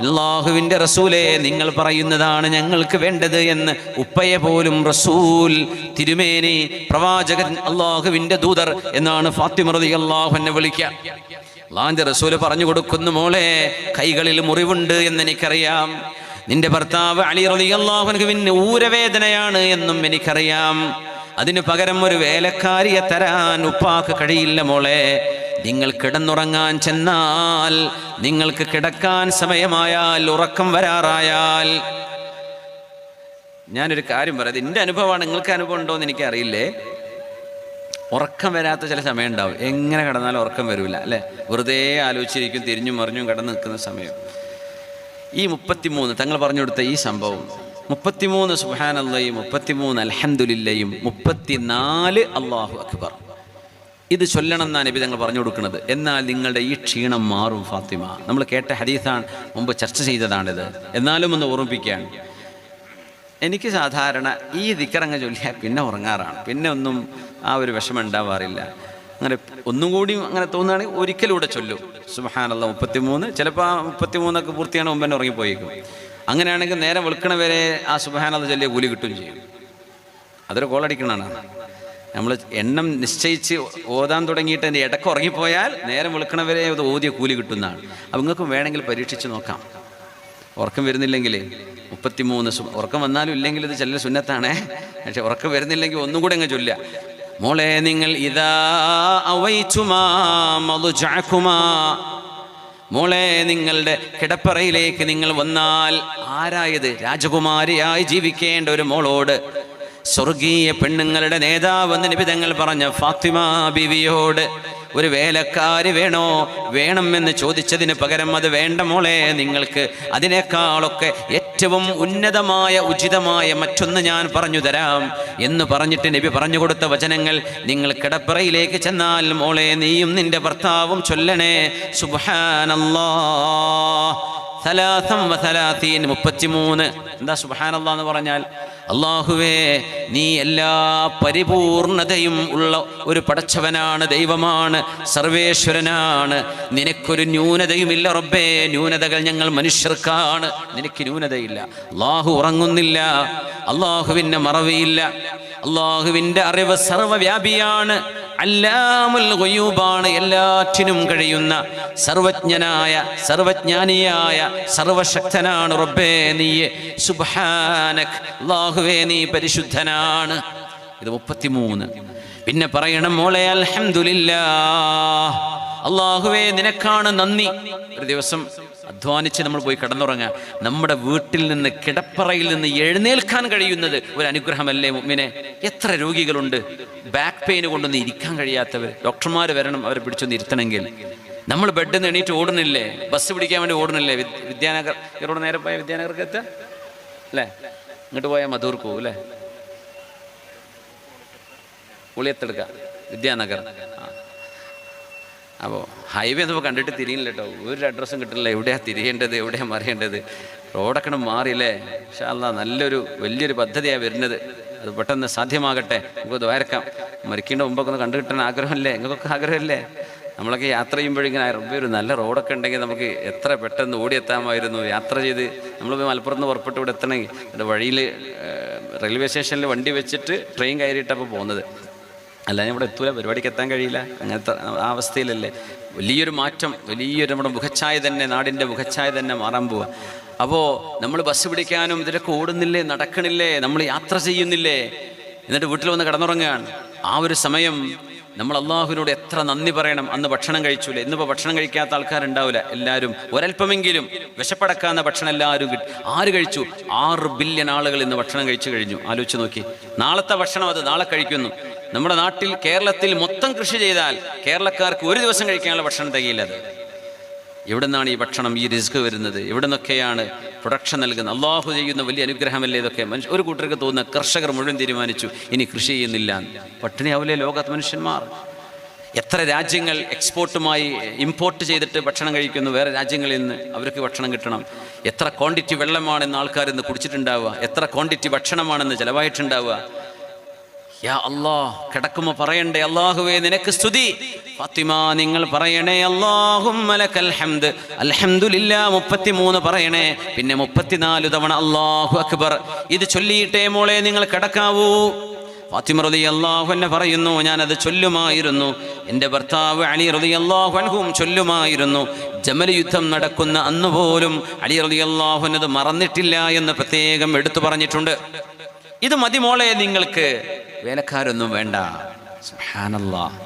അല്ലാഹുവിന്റെ റസൂലേ, നിങ്ങൾ പറയുന്നതാണ് ഞങ്ങൾക്ക് വേണ്ടത് എന്ന് ഉപ്പയെ പോലും റസൂൽ, തിരുമേനി, പ്രവാചകൻ, അല്ലാഹുവിന്റെ ദൂതർ എന്നാണ് ഫാത്തിമ റളിയല്ലാഹു അൻഹ വിളിക്കുക. അല്ലാഹുവിന്റെ റസൂല് പറഞ്ഞു കൊടുക്കുന്നു, മോളെ, കൈകളിൽ മുറിവുണ്ട് എന്ന് എനിക്കറിയാം. നിന്റെ ഭർത്താവ് അലി റളിയല്ലാഹു അൻഹുവിന് ഊരവേദനയാണ് എന്നും എനിക്കറിയാം. അതിനു പകരം ഒരു വേലക്കാരിയെ തരാൻ ഉപ്പാക്ക് കഴിയില്ല മോളെ. നിങ്ങൾ കിടന്നുറങ്ങാൻ ചെന്നാൽ, നിങ്ങൾക്ക് കിടക്കാൻ സമയമായാൽ, ഉറക്കം വരാറായാൽ. ഞാനൊരു കാര്യം പറയാം, എൻ്റെ അനുഭവമാണ്, നിങ്ങൾക്ക് അനുഭവം ഉണ്ടോ എന്ന് എനിക്കറിയില്ലേ. ഉറക്കം വരാത്ത ചില സമയം ഉണ്ടാവും. എങ്ങനെ കിടന്നാലും ഉറക്കം വരില്ല അല്ലേ? വെറുതെ ആലോചിച്ചിരിക്കും, തിരിഞ്ഞും മറിഞ്ഞും കിടന്ന് നിൽക്കുന്ന സമയം. ഈ 33 തങ്ങൾ പറഞ്ഞു കൊടുത്ത ഈ സംഭവം, 33 സുബ്ഹാനല്ലാഹയും 33 അൽഹംദുലില്ലയും 34 അല്ലാഹു അക്ബർ, ഇത് ചൊല്ലണം എന്നാണ് നബി തങ്ങൾ പറഞ്ഞു കൊടുക്കുന്നത്. എന്നാൽ നിങ്ങളുടെ ഈ ക്ഷീണം മാറും ഫാത്തിമ. നമ്മൾ കേട്ട ഹദീസാണ്, മുമ്പ് ചർച്ച ചെയ്തതാണിത്. എന്നാലും ഒന്ന് ഓർമ്മിപ്പിക്കുകയാണ്, എനിക്ക് സാധാരണ ഈ ദിക്റങ്ങ് ചൊല്ലിയാൽ പിന്നെ ഉറങ്ങാറാണ്, പിന്നെ ഒന്നും ആ ഒരു വിഷമം ഉണ്ടാവാറില്ല. അങ്ങനെ ഒന്നും കൂടി അങ്ങനെ തോന്നുകയാണെങ്കിൽ ഒരിക്കലൂടെ ചൊല്ലും സുബ്ഹാനല്ലാഹ് 33. ചിലപ്പോൾ ആ 33 പൂർത്തിയാണ് മുമ്പ് തന്നെ ഉറങ്ങിപ്പോയേക്കും. അങ്ങനെയാണെങ്കിൽ നേരം വെളുക്കണ വരെ ആ സുബ്ഹാനല്ലാഹ് ചൊല്ലിയ കൂലി കിട്ടുകയും ചെയ്യും. അതൊരു കോളടിക്കണതാണ്. നമ്മൾ എണ്ണം നിശ്ചയിച്ച് ഓതാൻ തുടങ്ങിയിട്ട് എൻ്റെ ഇടയ്ക്ക് ഉറങ്ങിപ്പോയാൽ നേരം വെളുക്കണ വരെ അത് ഓതിയ കൂലി കിട്ടുന്നതാണ്. അപ്പം നിങ്ങൾക്കും വേണമെങ്കിൽ പരീക്ഷിച്ച് നോക്കാം. ഉറക്കം വരുന്നില്ലെങ്കിൽ 33 ഉറക്കം വന്നാലും ഇല്ലെങ്കിൽ ഇത് ചെല്ല സുന്നത്താണേ. പക്ഷെ ഉറക്കം വരുന്നില്ലെങ്കിൽ ഒന്നും കൂടെ അങ്ങ് ചൊല്ലുക. മോളെ, നിങ്ങൾ ഇദാ അവൈതുമാ മദ്ജഅകുമാ, മോളെ നിങ്ങളുടെ കിടപ്പറയിലേക്ക് നിങ്ങൾ വന്നാൽ, ആരായത്? രാജകുമാരിയായി ജീവിക്കേണ്ട ഒരു മോളോട്, സ്വർഗീയ പെണ്ണുങ്ങളുടെ നേതാവ് എന്ന് നബി തങ്ങൾ പറഞ്ഞ ഫാത്തിമ ബീവിയോട് ഒരു വേലക്കാരി വേണമെന്ന് ചോദിച്ചതിന് പകരം അത് വേണ്ട മോളെ, നിങ്ങൾക്ക് അതിനേക്കാളൊക്കെ ഏറ്റവും ഉന്നതമായ ഉചിതമായ മറ്റൊന്ന് ഞാൻ പറഞ്ഞു തരാം എന്ന് പറഞ്ഞിട്ട് നബി പറഞ്ഞു കൊടുത്ത വചനങ്ങൾ, നിങ്ങൾ കിടപ്പറയിലേക്ക് ചെന്നാൽ മോളെ നീയും നിന്റെ ഭർത്താവും ചൊല്ലണേ സുബ്ഹാനല്ലാഹ് 33. എന്താ സുബ്ഹാനല്ലാഹ് എന്ന് പറഞ്ഞാൽ? അല്ലാഹുവേ, നീ എല്ലാ പരിപൂർണതയും ഉള്ള ഒരു പടച്ചവനാണ്, ദൈവമാണ്, സർവേശ്വരനാണ്. നിനക്കൊരു ന്യൂനതയുമില്ല റബ്ബേ. ന്യൂനതകൾ ഞങ്ങൾ മനുഷ്യർക്കാണ്, നിനക്ക് ന്യൂനതയില്ല. അല്ലാഹു ഉറങ്ങുന്നില്ല, അല്ലാഹുവിൻ്റെ മറവിയില്ല, അല്ലാഹുവിൻ്റെ അറിവ് സർവ്വവ്യാപിയാണ്, അല്ലാമുൽ ഗുയൂബാണ്, എല്ലാറ്റിനും കഴിയുന്ന സർവജ്ഞനായ സർവജ്ഞാനിയായ സർവശക്തനാണ് റബ്ബേ നീ. സുബ്ഹാനക, അല്ലാഹുവേ നീ പരിശുദ്ധനാണ്. ഇത് 33. പിന്നെ പറയണം മോളെ അൽഹംദുലില്ലാഹ്, അല്ലാഹുവേ നിനക്കാണ് നന്ദി. ഒരു ദിവസം അധ്വാനിച്ച് നമ്മൾ പോയി കിടന്നുറങ്ങാം, നമ്മുടെ വീട്ടിൽ നിന്ന് കിടപ്പറയിൽ നിന്ന് എഴുന്നേൽക്കാൻ കഴിയുന്നത് ഒരു അനുഗ്രഹമല്ലേ മുഅ്മിനെ? എത്ര രോഗികളുണ്ട് ബാക്ക് പെയിൻ കൊണ്ടൊന്ന് ഇരിക്കാൻ കഴിയാത്തവർ. ഡോക്ടർമാർ വരണം അവരെ പിടിച്ചൊന്ന് ഇരുത്തണമെങ്കിൽ. നമ്മൾ ബെഡിൽ നിന്ന് എണീറ്റ് ഓടണില്ലേ? ബസ് പിടിക്കാൻ വേണ്ടി ഓടണില്ലേ? വിദ്യാനഗർ, ഇവിടെ നേരെ പോയ വിദ്യാനഗർക്ക് എത്തുക അല്ലേ? ഇങ്ങോട്ട് പോയാൽ മധൂർക്ക് പോകും അല്ലേ? ഉളിയത്തെടുക്ക വിദ്യാനഗർ. അപ്പോൾ ഹൈവേ ഒന്നും കണ്ടിട്ട് തിരിയില്ല കേട്ടോ, ഒരു അഡ്രസ്സും കിട്ടില്ല. എവിടെയാണ് തിരിയേണ്ടത്, എവിടെയാണ് മറിയേണ്ടത്? റോഡൊക്കെ മാറിയില്ലേ? ഇൻഷാ അല്ലാഹ് നല്ലൊരു വലിയൊരു പദ്ധതിയാണ് വരുന്നത്. അത് പെട്ടെന്ന് സാധ്യമാകട്ടെ. നമുക്ക് ദ്വാരക്കാം. മരിക്കേണ്ട മുമ്പൊക്കെ ഒന്ന് കണ്ടു കിട്ടാൻ ആഗ്രഹമല്ലേ? നിങ്ങൾക്കൊക്കെ ആഗ്രഹമല്ലേ? നമ്മളൊക്കെ യാത്ര ചെയ്യുമ്പോഴിങ്ങനെ റബ്ബേ ഒരു നല്ല റോഡൊക്കെ ഉണ്ടെങ്കിൽ നമുക്ക് എത്ര പെട്ടെന്ന് ഓടിയെത്താമായിരുന്നു. യാത്ര ചെയ്ത് നമ്മളിപ്പോൾ മലപ്പുറത്ത് നിന്ന് പുറപ്പെട്ട് ഇവിടെ എത്തണമെങ്കിൽ എൻ്റെ വഴിയിൽ റെയിൽവേ സ്റ്റേഷനിൽ വണ്ടി വെച്ചിട്ട് ട്രെയിൻ കയറിയിട്ടപ്പോൾ പോകുന്നത്. അല്ലാതെ ഇവിടെ എത്തൂല, പരിപാടിക്ക് എത്താൻ കഴിയില്ല. അങ്ങനത്തെ ആ അവസ്ഥയിലല്ലേ. വലിയൊരു മാറ്റം, വലിയൊരു നമ്മുടെ മുഖച്ഛായ തന്നെ, നാടിൻ്റെ മുഖച്ഛായ തന്നെ മാറാൻ പോവുക. അപ്പോൾ നമ്മൾ ബസ് പിടിക്കാനും ഇതിലൊക്കെ ഓടുന്നില്ലേ, നടക്കണില്ലേ, നമ്മൾ യാത്ര ചെയ്യുന്നില്ലേ, എന്നിട്ട് വീട്ടിൽ വന്ന് കിടന്നുറങ്ങുകയാണ്. ആ ഒരു സമയം നമ്മൾ അള്ളാഹുവിനോട് എത്ര നന്ദി പറയണം. അന്ന് ഭക്ഷണം കഴിച്ചൂലേ? ഇന്നിപ്പോൾ ഭക്ഷണം കഴിക്കാത്ത ആൾക്കാരുണ്ടാവില്ല. എല്ലാവരും ഒരല്പമെങ്കിലും വിശപ്പടക്കാവുന്ന ഭക്ഷണം എല്ലാവരും ആര് കഴിച്ചു? 6 ബില്യൺ ആളുകൾ ഇന്ന് ഭക്ഷണം കഴിച്ചു കഴിഞ്ഞു. ആലോചിച്ച് നോക്കി. നാളത്തെ ഭക്ഷണം അത് നാളെ കഴിക്കുന്നു. നമ്മുടെ നാട്ടിൽ, കേരളത്തിൽ മൊത്തം കൃഷി ചെയ്താൽ കേരളക്കാർക്ക് ഒരു ദിവസം കഴിക്കാനുള്ള ഭക്ഷണം തികയില്ല. അത് എവിടെ നിന്നാണ് ഈ ഭക്ഷണം, ഈ റിസ്ക് വരുന്നത്? എവിടെ നിന്നൊക്കെയാണ് പ്രൊഡക്ഷൻ നൽകുന്നത്? അള്ളാഹു ചെയ്യുന്ന വലിയ അനുഗ്രഹമല്ലേ ഇതൊക്കെ? ഒരു കൂട്ടർക്ക് തോന്നുന്ന കർഷകർ മുഴുവൻ തീരുമാനിച്ചു ഇനി കൃഷി ചെയ്യുന്നില്ല. പട്ടിണിയാവില്ലേ ലോകത്ത് മനുഷ്യന്മാർ? എത്ര രാജ്യങ്ങൾ എക്സ്പോർട്ടുമായി ഇമ്പോർട്ട് ചെയ്തിട്ട് ഭക്ഷണം കഴിക്കുന്നു വേറെ രാജ്യങ്ങളിൽ നിന്ന്. അവർക്ക് ഭക്ഷണം കിട്ടണം. എത്ര ക്വാണ്ടിറ്റി വെള്ളമാണെന്ന് ആൾക്കാർ ഇന്ന് കുടിച്ചിട്ടുണ്ടാവുക, എത്ര ക്വാണ്ടിറ്റി ഭക്ഷണമാണെന്ന് ചിലവായിട്ടുണ്ടാവുക. യാ അല്ലാഹ്, കിടക്കുമ്പോൾ പറയണ്ടേ അല്ലാഹുവേ നിനക്ക് സ്തുതി. ഫാത്തിമ നിങ്ങൾ പറയണേ അല്ലാഹുമ്മ ലക്കൽ ഹംദ്, അൽഹംദുലില്ലാഹ് 33 പറയണേ. പിന്നെ 34 തവണ അല്ലാഹു അക്ബർ. ഇത് ചൊല്ലിയിട്ടേ മോളെ നിങ്ങൾ കിടക്കാവൂ. ഫാത്തിമ റളിയല്ലാഹു അൻഹ പറയുന്നു, ഞാനത് ചൊല്ലുമായിരുന്നു. എൻ്റെ ഭർത്താവ് അലി റളിയല്ലാഹു അൻഹും ചൊല്ലുമായിരുന്നു. ജമൽ യുദ്ധം നടക്കുന്ന അന്ന് പോലും അലി റളിയല്ലാഹു അൻഹു അത് മറന്നിട്ടില്ല എന്ന് പ്രത്യേകം എടുത്തു പറഞ്ഞിട്ടുണ്ട്. ഇത് മതി മോളെ നിങ്ങൾക്ക്, വേലക്കാരൊന്നും വേണ്ട. സുബ്ഹാനല്ലാഹ്.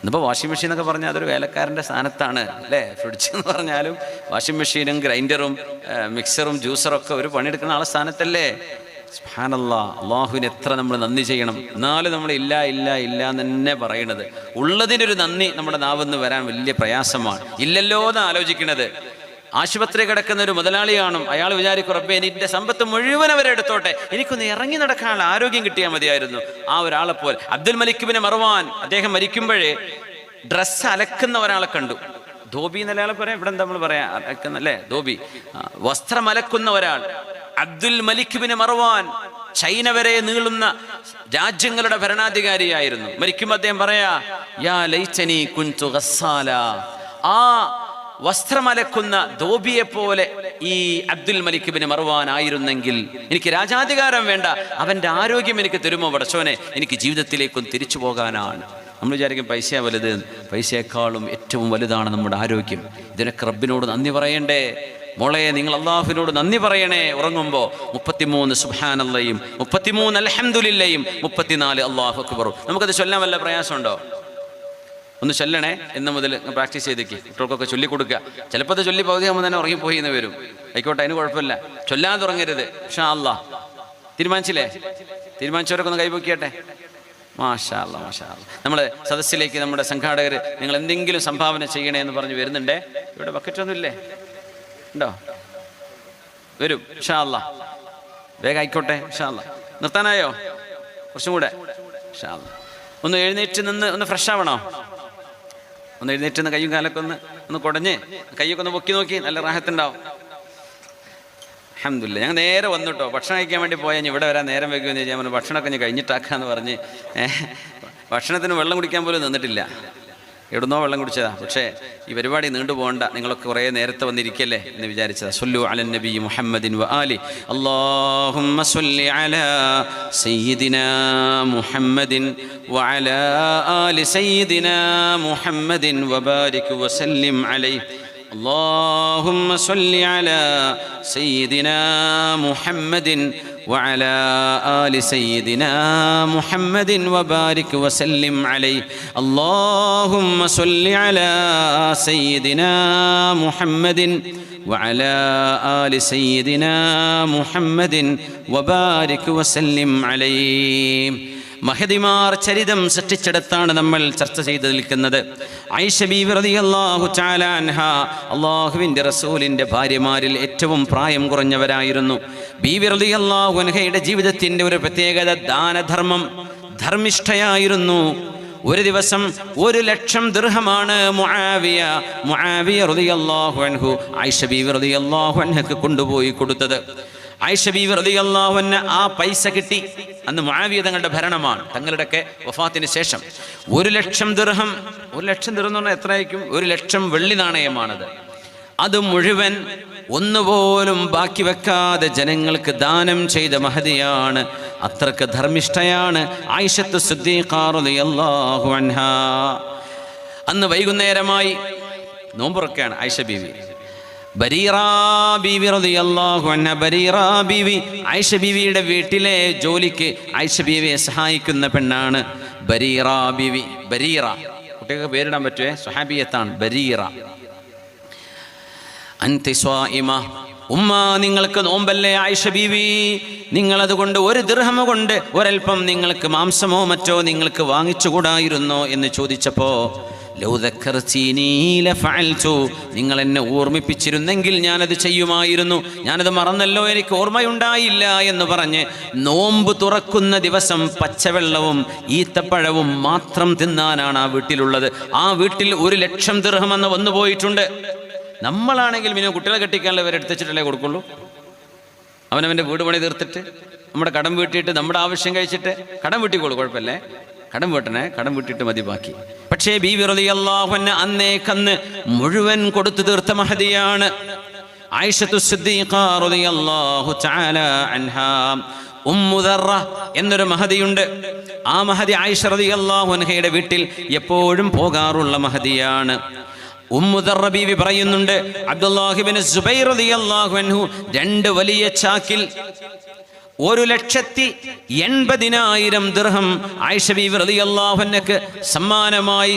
ഇന്നിപ്പോൾ വാഷിംഗ് മെഷീൻ എന്നൊക്കെ പറഞ്ഞാൽ അതൊരു വേലക്കാരൻ്റെ സ്ഥാനത്താണ് അല്ലേ. ഫ്രിഡ്ജ് എന്ന് പറഞ്ഞാലും വാഷിംഗ് മെഷീനും ഗ്രൈൻഡറും മിക്സറും ജ്യൂസറും ഒക്കെ ഒരു പണിയെടുക്കുന്ന ആളെ സ്ഥാനത്തല്ലേ. സുബ്ഹാനല്ലാഹ്, അള്ളാഹുവിന് എത്ര നമ്മൾ നന്ദി ചെയ്യണം. എന്നാലും നമ്മൾ ഇല്ല ഇല്ല ഇല്ല എന്ന് തന്നെ പറയണത്. ഉള്ളതിനൊരു നന്ദി നമ്മുടെ നാവെന്ന് വരാൻ വലിയ പ്രയാസമാണ്. ഇല്ലല്ലോ എന്ന് ആലോചിക്കണത്. ആശുപത്രി കിടക്കുന്ന ഒരു മുതലാളി കാണും, അയാൾ വിചാരിക്കും റബ്ബേ എൻ്റെ സമ്പത്ത് മുഴുവൻ അവരെ എടുത്തോട്ടെ, എനിക്കൊന്ന് ഇറങ്ങി നടക്കാനുള്ള ആരോഗ്യം കിട്ടിയാൽ മതിയായിരുന്നു. ആ ഒരാളെപ്പോലെ അബ്ദുൽ മലിക് ബിൻ മർവാൻ, അദ്ദേഹം മരിക്കുമ്പോഴേ ഡ്രസ്സ് അലക്കുന്ന ഒരാളെ കണ്ടു. ധോബി എന്നയാളെ പറയാം, ഇവിടെ എന്താ നമ്മൾ പറയാ, അലക്കുന്നല്ലേ ധോബി, വസ്ത്രം അലക്കുന്ന ഒരാൾ. അബ്ദുൽ മലിക് ബിൻ മർവാൻ ചൈന വരെ നീളുന്ന രാജ്യങ്ങളുടെ ഭരണാധികാരിയായിരുന്നു. മരിക്കുമ്പോൾ അദ്ദേഹം പറയാ, യാ ലൈതനി കുൻതു ഗസ്സാല, ആ വസ്ത്രമലക്കുന്ന ധോബിയെ പോലെ ഈ അബ്ദുൽ മലിക് ബിൻ മർവാൻ ആയിരുന്നെങ്കിൽ. എനിക്ക് രാജാധികാരം വേണ്ട, അവൻ്റെ ആരോഗ്യം എനിക്ക് തരുമോ പടച്ചോനെ, എനിക്ക് ജീവിതത്തിലേക്കൊന്ന് തിരിച്ചു പോകാനാണ്. നമ്മൾ വിചാരിക്കും പൈസ വലുത്, പൈസയെക്കാളും ഏറ്റവും വലുതാണ് നമ്മുടെ ആരോഗ്യം. ഇതിനൊക്കെ റബ്ബിനോട് നന്ദി പറയണ്ടേ മോളെ, നിങ്ങൾ അള്ളാഹുവിനോട് നന്ദി പറയണേ. ഉറങ്ങുമ്പോൾ 33 സുബ്ഹാനല്ലയും 33 അൽഹംദുലില്ലയും 34 അല്ലാഹു അക്ബറും. നമുക്കത് ചൊല്ലാൻ വല്ല പ്രയാസമുണ്ടോ? ഒന്ന് ചൊല്ലണേ, ഇന്ന് മുതൽ പ്രാക്ടീസ് ചെയ്തേക്ക്. കുട്ടികൾക്കൊക്കെ ചൊല്ലിക്കൊടുക്കുക. ചിലപ്പോൾ അത് ചൊല്ലി പകുതിയാകുമ്പോൾ തന്നെ ഉറങ്ങിപ്പോയി എന്ന് വരും. ആയിക്കോട്ടെ, അതിന് കുഴപ്പമില്ല, ചൊല്ലാതെ ഉറങ്ങരുത്. ഇൻഷാ അല്ലാഹ്. തീരുമാനിച്ചില്ലേ? തീരുമാനിച്ചവരൊക്കെ ഒന്ന് കൈപൊക്കിയട്ടെ. മാഷാ അല്ലാഹ്, മാഷാ അല്ലാഹ്. നമ്മുടെ സദസ്സിലേക്ക് നമ്മുടെ സംഘാടകർ നിങ്ങൾ എന്തെങ്കിലും സംഭാവന ചെയ്യണേ എന്ന് പറഞ്ഞ് വരുന്നുണ്ടേ. ഇവിടെ ബക്കറ്റൊന്നും ഇല്ലേ? ഉണ്ടോ? വരും ഇൻഷാ അല്ലാഹ്. വേഗം ആയിക്കോട്ടെ ഇൻഷാ അല്ലാഹ്. നിർത്താനായോ? കുറച്ചും കൂടെ ഇൻഷാ അല്ലാഹ്. ഒന്ന് എഴുന്നേറ്റ് നിന്ന് ഒന്ന് ഫ്രഷ് ആവണോ? ഒന്ന് എഴുന്നേറ്റ് നിന്ന് കയ്യും കാലൊക്കെ ഒന്ന് കുടഞ്ഞ് കൈയൊക്കെ ഒന്ന് പൊക്കി നോക്കി, നല്ല റാഹത്തുണ്ടാവും. അൽഹംദുലില്ലാ. ഞങ്ങൾ നേരെ വന്നിട്ടോ, ഭക്ഷണം കഴിക്കാൻ വേണ്ടി പോയാൽ ഇവിടെ വരാൻ നേരം വയ്ക്കുമെന്ന് ചോദിച്ചാൽ പറഞ്ഞു ഭക്ഷണമൊക്കെ ഞാൻ കഴിഞ്ഞിട്ടാക്കാന്ന് പറഞ്ഞ് ഭക്ഷണത്തിന് വെള്ളം കുടിക്കാൻ പോലും നിന്നിട്ടില്ല. എവിടുന്നോ വെള്ളം കുടിച്ചതാ. പക്ഷേ ഈ പരിപാടി നീണ്ടു പോകണ്ട, നിങ്ങളൊക്കെ കുറേ നേരത്തെ വന്നിരിക്കല്ലേ എന്ന് വിചാരിച്ചതാ. സ്വല്ലു അലൻ നബി മുഹമ്മദിൻ വ ആലി. അല്ലാഹുമ്മ സ്വല്ലി അലാ സയ്യിദിനാ മുഹമ്മദിൻ വ അലാ ആലി സയ്യിദിനാ മുഹമ്മദിൻ വ ബാരിക് വ സല്ലിം അലൈഹി. اللهم صل على سيدنا محمد وعلى آل سيدنا محمد وبارك وسلم عليه. اللهم صل على سيدنا محمد وعلى آل سيدنا محمد وبارك وسلم عليه. മഹദിമാർ ചരിതം സൃഷ്ടിച്ചെടുത്താണ് നമ്മൾ ചർച്ച ചെയ്ത് നിൽക്കുന്നത്. ആയിഷ ബീവി റളിയല്ലാഹു തആല അൻഹ അല്ലാഹുവിൻ്റെ റസൂലിൻ്റെ ഭാര്യമാരിൽ ഏറ്റവും പ്രായം കുറഞ്ഞവരായിരുന്നു. ബീവി റളിയല്ലാഹു അൻഹയുടെ ജീവിതത്തിൻ്റെ ഒരു പ്രത്യേകത ദാനധർമ്മം, ധർമ്മിഷ്ഠയായിരുന്നു. ഒരു ദിവസം 1,00,000 ദിർഹമാണ് മുആവിയ റളിയല്ലാഹു അൻഹു ആയിഷ ബീവി റളിയല്ലാഹു അൻഹക്ക് കൊണ്ടുപോയി കൊടുത്തത്. ആയിഷ ബീവി റളിയല്ലാഹു അൻഹ ആ പൈസ കിട്ടി. അന്ന് മുആവിയ തങ്ങളുടെ ഭരണമാണ്, തങ്ങളുടെയൊക്കെ വഫാത്തിന് ശേഷം. 1,00,000 ദിർഹം. 1,00,000 ദിർഹം എന്ന് പറഞ്ഞാൽ എത്രയായിരിക്കും? 1,00,000 വെള്ളി നാണയമാണത്. അത് മുഴുവൻ ഒന്നുപോലും ബാക്കി വെക്കാതെ ജനങ്ങൾക്ക് ദാനം ചെയ്ത മഹദിയാണ്. അത്രക്ക് ധർമ്മിഷ്ഠയാണ് ആയിഷത്തു സിദ്ദീഖ റളിയല്ലാഹു അൻഹാ. അന്ന് വൈകുന്നേരമായി, നോമ്പുറക്കാണ് ആയിഷ ബീവി. ബരീറ ബീവി റളിയല്ലാഹു അൻഹ, ബരീറ ബീവി ആയിഷ ബീവിയുടെ വീട്ടിലെ ജോലിക്ക് ആയിഷ ബീവിയെ സഹായിക്കുന്ന പെണ്ണാണ് ബരീറ ബീവി. ബരീറ കുട്ടികൾക്ക് പേരിടാൻ പറ്റുമേ, സ്വഹാബിയത്താണ് ബരീറ. അൻതി സ്വായിമ, ഉമ്മ നിങ്ങൾക്ക് നോമ്പല്ലേ ആയിഷ ബീവി, നിങ്ങളതുകൊണ്ട് 1 ദിർഹം കൊണ്ട് ഒരൽപ്പം നിങ്ങൾക്ക് മാംസമോ മറ്റോ നിങ്ങൾക്ക് വാങ്ങിച്ചുകൂടായിരുന്നോ എന്ന് ചോദിച്ചപ്പോ ലൗ ദക്കർതീനി ലഫഅൽതു, നിങ്ങൾ എന്നെ ഓർമ്മിപ്പിച്ചിരുന്നെങ്കിൽ ഞാനത് ചെയ്യുമായിരുന്നു, ഞാനത് മറന്നല്ലോ, എനിക്ക് ഓർമ്മയുണ്ടായില്ല എന്ന് പറഞ്ഞ് നോമ്പ് തുറക്കുന്ന ദിവസം പച്ചവെള്ളവും ഈത്തപ്പഴവും മാത്രം തിന്നാനാണ് ആ വീട്ടിലുള്ളത്. ആ വീട്ടിൽ 1,00,000 ദിർഹം എന്ന് വന്നു പോയിട്ടുണ്ട്. നമ്മളാണെങ്കിൽ പിന്നെ കുട്ടികളെ കെട്ടിക്കാനുള്ള ഇവരെ എടുത്തിട്ടല്ലേ കൊടുക്കുള്ളൂ. അവനവൻ്റെ വീട് പണി തീർത്തിട്ട് നമ്മുടെ കടം വീട്ടിയിട്ട് നമ്മുടെ ആവശ്യം കഴിച്ചിട്ട് കടം വീട്ടിക്കോളൂ, കുഴപ്പമില്ലേ, കടം വീട്ടണേ, കടം വീട്ടിട്ട് മതി ബാക്കി. പക്ഷേ ബീവി റളിയല്ലാഹു അൻഹ അന്നേക്കന്ന് മുഴുവൻ കൊടുത്തു തീർത്ത മഹദിയാണ് ആയിഷത്തു സിദ്ദീഖ റളിയല്ലാഹു തആല അൻഹാ. ഉമ്മു ദർറ എന്നൊരു മഹദിയുണ്ട്. ആ മഹദി ആയിഷ റളിയല്ലാഹു അൻഹയുടെ വീട്ടിൽ എപ്പോഴും പോകാറുള്ള മഹദിയാണ്. ഉമ്മു ദർറ ബീവി പറയുന്നുണ്ട്, അബ്ദുല്ലാഹി ഇബ്നു സുബൈർ റളിയല്ലാഹു അൻഹു 2 വലിയ ചാക്കിൽ 1,80,000 ദിർഹം ആയിഷ ബീവി റളിയല്ലാഹു അൻഹക്ക് സമ്മാനമായി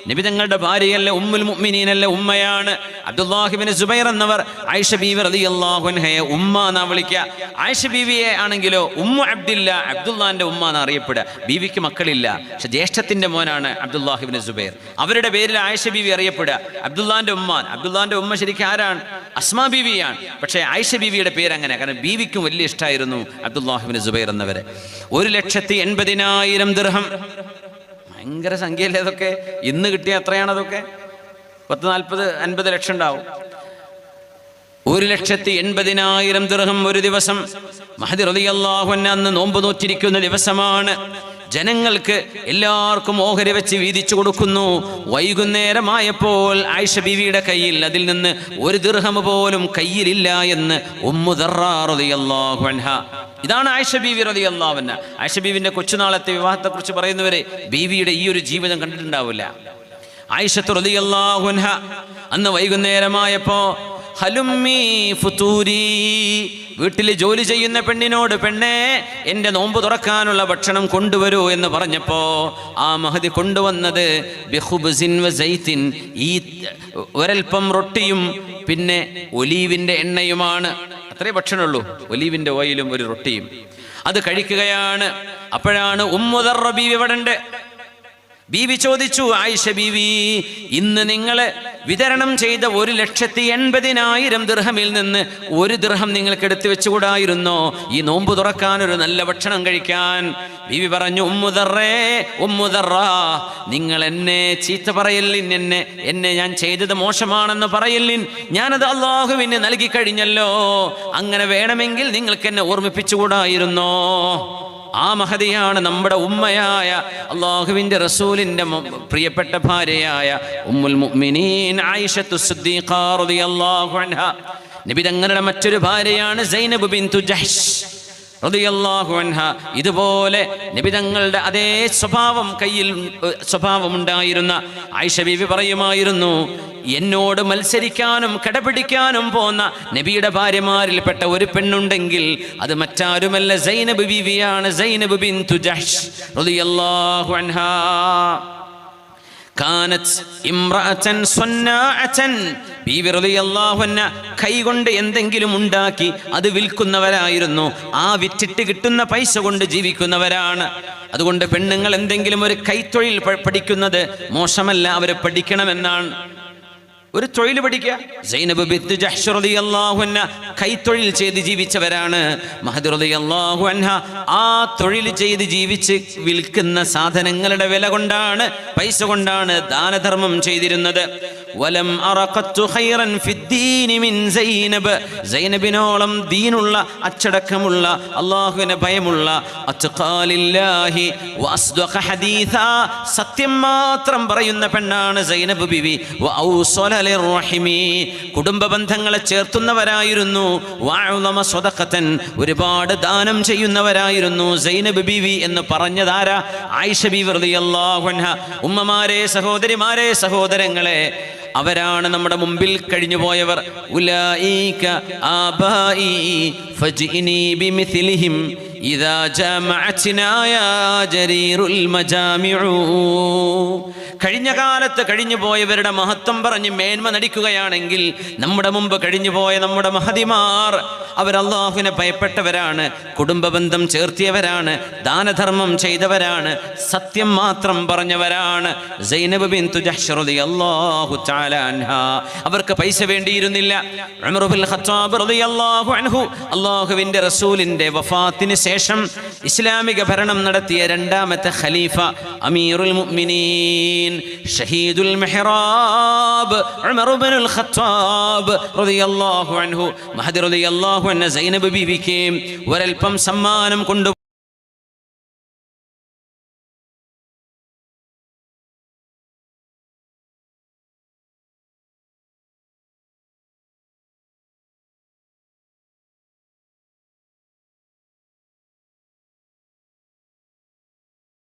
നബി തങ്ങളുടെ ഭാര്യയല്ല, ഉമ്മുൽ മുഅ്മിനീനല്ല, ഉമ്മയാണ്. അബ്ദുല്ലാഹി ഇബ്നു സുബൈർ എന്നവർ ആയിഷ ബീവി റളിയല്ലാഹു അൻഹയെ ഉമ്മ എന്നാ വിളിക്കുക. ആയിഷ ബീവിയെ ആണെങ്കിലോ ഉമ്മു അബ്ദില്ല, അബ്ദുല്ലാന്റെ ഉമ്മ എന്ന് അറിയപ്പെടുക. ബീവിക്ക് മക്കളില്ല, പക്ഷെ ജ്യേഷ്ഠത്തിന്റെ മോനാണ് അബ്ദുല്ലാഹി ഇബ്നു സുബൈർ. അവരുടെ പേരിൽ ആയിഷ ബീവി അറിയപ്പെടുക. അബ്ദുല്ലാന്റെ ഉമ്മ ശരിക്കും ആരാണ്? അസ്മാ ബീവിയാണ്. പക്ഷേ ആയിഷ ബീവിയുടെ പേര് അങ്ങനെ, കാരണം ബീവിക്കും വലിയ ഇഷ്ടമായിരുന്നു അബ്ദുല്ലാഹി ഇബ്നു സുബൈർ എന്നവരെ. 1,80,000 ദിർഹം, ഭയങ്കര സംഖ്യയല്ലേ അതൊക്കെ. ഇന്ന് കിട്ടിയ എത്രയാണ് അതൊക്കെ? 40-50 ലക്ഷം ഉണ്ടാവും. 1,80,000 ദിർഹം ഒരു ദിവസം. മഹദി റളിയല്ലാഹു അൻഹു അന്ന് നോമ്പ് നോറ്റിരിക്കുന്ന ദിവസമാണ്. ജനങ്ങൾക്ക് എല്ലാവർക്കും ഓഹരി വെച്ച് വീതിച്ചു കൊടുക്കുന്നു. വൈകുന്നേരമായപ്പോൾ ആയിഷ ബീവിയുടെ കയ്യിൽ അതിൽ നിന്ന് 1 ദിർഹം പോലും കയ്യിലില്ല എന്ന് ഉമ്മു ദർറാ റളിയല്ലാഹു അൻഹ. ഇതാണ് ആയിഷ ബീവി റളിയല്ലാഹു അൻഹ. ആയിഷ ബീവിന്റെ കൊച്ചുനാളത്തെ വിവാഹത്തെക്കുറിച്ച് പറയുന്നവരെ ബീവിയുടെ ഈ ഒരു ജീവിതം കണ്ടിട്ടുണ്ടാവില്ല. ആയിഷത്തു റളിയല്ലാഹു അൻഹ അന്ന് വൈകുന്നേരമായപ്പോ ഹലുമ്മി ഫുതൂരി, വീട്ടിൽ ജോലി ചെയ്യുന്ന പെണ്ണിനോട്, പെണ്ണേ എൻ്റെ നോമ്പ് തുറക്കാനുള്ള ഭക്ഷണം കൊണ്ടുവരൂ എന്ന് പറഞ്ഞപ്പോ ആ മഹദി കൊണ്ടുവന്നത് ബിഖുബ്സിൻ വസൈത്തിൻ, ഈ ഒരൽപ്പം റൊട്ടിയും പിന്നെ ഒലീവിൻ്റെ എണ്ണയുമാണ്. അത്രേ ഭക്ഷണമുള്ളൂ, ഒലീവിൻ്റെ ഓയിലും ഒരു റൊട്ടിയും. അത് കഴിക്കുകയാണ്. അപ്പോഴാണ് ഉമ്മു ദർറ ബീവി ഇവിടെ ഉണ്ട്. ബീവി ചോദിച്ചു, ആയിഷ ബീവി, ഇന്ന് നിങ്ങൾ വിതരണം ചെയ്ത 1,80,000 ദിർഹമിൽ നിന്ന് 1 ദിർഹം നിങ്ങൾക്ക് എടുത്തു വെച്ചുകൂടായിരുന്നോ ഈ നോമ്പ് തുറക്കാൻ, ഒരു നല്ല ഭക്ഷണം കഴിക്കാൻ? ബീവി പറഞ്ഞു, ഉമ്മു ദർറാ, നിങ്ങൾ എന്നെ ചീത്ത പറയല്ലിൻ, എന്നെ ഞാൻ ചെയ്തത് മോശമാണെന്ന് പറയല്ലിൻ. ഞാനത് അള്ളാഹുവിന് നൽകി കഴിഞ്ഞല്ലോ. അങ്ങനെ വേണമെങ്കിൽ നിങ്ങൾക്ക് എന്നെ ഓർമ്മിപ്പിച്ചുകൂടായിരുന്നോ? ആ മഹദിയാണ് നമ്മുടെ ഉമ്മയായ അല്ലാഹുവിൻ്റെ റസൂലിൻ്റെ പ്രിയപ്പെട്ട ഭാര്യയായ ഉമ്മുൽ മുഅ്മിനീൻ ആയിഷത്തു സിദ്ദീഖ റളിയല്ലാഹു അൻഹ. നബി തങ്ങളുടെ മറ്റൊരു ഭാര്യയാണ് സൈനബ് ബിൻതു ജഹ്ഷ് റളിയല്ലാഹു അൻഹ. ഇതുപോലെ നബി തങ്ങളുടെ അതേ സ്വഭാവമുണ്ടായിരുന്ന ആയിഷ ബീവി പറയുമായിരുന്നു, എന്നോട് മത്സരിക്കാനും കടപിടിക്കാനും പോന്ന നബിയുടെ ഭാര്യമാരിൽപ്പെട്ട ഒരു പെണ്ണുണ്ടെങ്കിൽ അത് മറ്റാരുമല്ല, സൈനബ് ബീവിയാണ്, സൈനബ് ബിൻതു ജഹ്ഷ് റളിയല്ലാഹു അൻഹ. കാനത് ഇംറഅതൻ സ്വന്നാഅതൻ, ബീവി റളിയല്ലാഹു അൻഹ കൈകൊണ്ട് എന്തെങ്കിലും ഉണ്ടാക്കി അത് വിൽക്കുന്നവരായിരുന്നു. ആ വിറ്റിട്ട് കിട്ടുന്ന പൈസ കൊണ്ട് ജീവിക്കുന്നവരാണ്. അതുകൊണ്ട് പെണ്ണുങ്ങൾ എന്തെങ്കിലും ഒരു കൈത്തൊഴിൽ പഠിക്കുന്നത് മോശമല്ല, അവർ പഠിക്കണമെന്നാണ്. ഒരു തൊഴിൽ പഠിക്കുക. സൈനബ് ബിൻത് ജഹ്ഷ് റളിയല്ലാഹു അൻഹ കൈത്തൊഴിൽ ചെയ്ത് ജീവിച്ചവരാണ്. മഹദി റളിയല്ലാഹു അൻഹ ആ തൊഴിൽ ചെയ്ത് ജീവിച്ച് വിൽക്കുന്ന സാധനങ്ങളുടെ വില കൊണ്ടാണ്, പൈസ കൊണ്ടാണ് ദാനധർമ്മം ചെയ്തിരുന്നത്. വലം അറഖത്തു ഖൈറൻ ഫിദ്ദീനി മിൻ സൈനബ്, സൈനബിനോളം ദീനുള്ള, അച്ചടക്കമുള്ള, അല്ലാഹുവിനെ ഭയമുള്ള, അത്ഖാലില്ലാഹി വഅസ്ദഖ ഹദീഥ, സത്യം മാത്രം പറയുന്ന പെണ്ണാണ് സൈനബ് ബിവി. വഔസല ലിർറഹിമി, കുടുംബ ബന്ധങ്ങളെ ചേർത്തുന്നവരായിരുന്നു. വഅളമ സ്വദഖതൻ, ഒരുപാട് ദാനം ചെയ്യുന്നവരായിരുന്നു സൈനബ് ബീവി എന്ന് പറഞ്ഞതാരാ? ആയിഷ ബീവി റളിയല്ലാഹു അൻഹ. ഉമ്മമാരെ, സഹോദരിമാരെ, സഹോദരങ്ങളെ, അവരാണ് നമ്മുടെ മുമ്പിൽ കഴിഞ്ഞുപോയവർ. ഉലൈക ആബായി ഫജ്ഇനി ബിമിസ്ലിഹിം ഇദാ ജമഅത്നാ യാ ജരീറുൽ മജാമിഉ. കഴിഞ്ഞ കാലത്ത് കഴിഞ്ഞുപോയവരുടെ മഹത്വം പറഞ്ഞ് മേന്മ നടിക്കുകയാണെങ്കിൽ നമ്മുടെ മുമ്പ് കഴിഞ്ഞുപോയ നമ്മുടെ മഹദിമാർ അവർ അല്ലാഹുവിനെ ഭയപ്പെട്ടവരാണ്, കുടുംബ ബന്ധം ചേർത്തിയവരാണ്, ദാനധർമ്മം ചെയ്തവരാണ്, സത്യം മാത്രം പറഞ്ഞവരാണ്. സൈനബ് ബിൻതു ജഹ്ഷ് റളിയല്ലാഹു തആല അൻഹ, അവർക്ക് പൈസ വേണ്ടിയിരുന്നില്ല. ഉമർ ഇബ്നുൽ ഖത്താബ് റളിയല്ലാഹു അൻഹു അല്ലാഹുവിൻ്റെ റസൂലിൻ്റെ വഫാത്തിന് ശേഷം ഇസ്ലാമിക ഭരണം നടത്തിയ രണ്ടാമത്തെ ഖലീഫ, അമീറുൽ മുഅ്മിനീൻ, ഷഹീദുൽ മിഹ്റാബ് ഉമർ ഇബ്നുൽ ഖത്താബ് റളിയല്ലാഹു അൻഹു, മഹദി റളിയല്ലാഹു അൻഹ സൈനബ് ബീവിക്ക് ഒരൽപ്പം സമ്മാനം കൊണ്ടു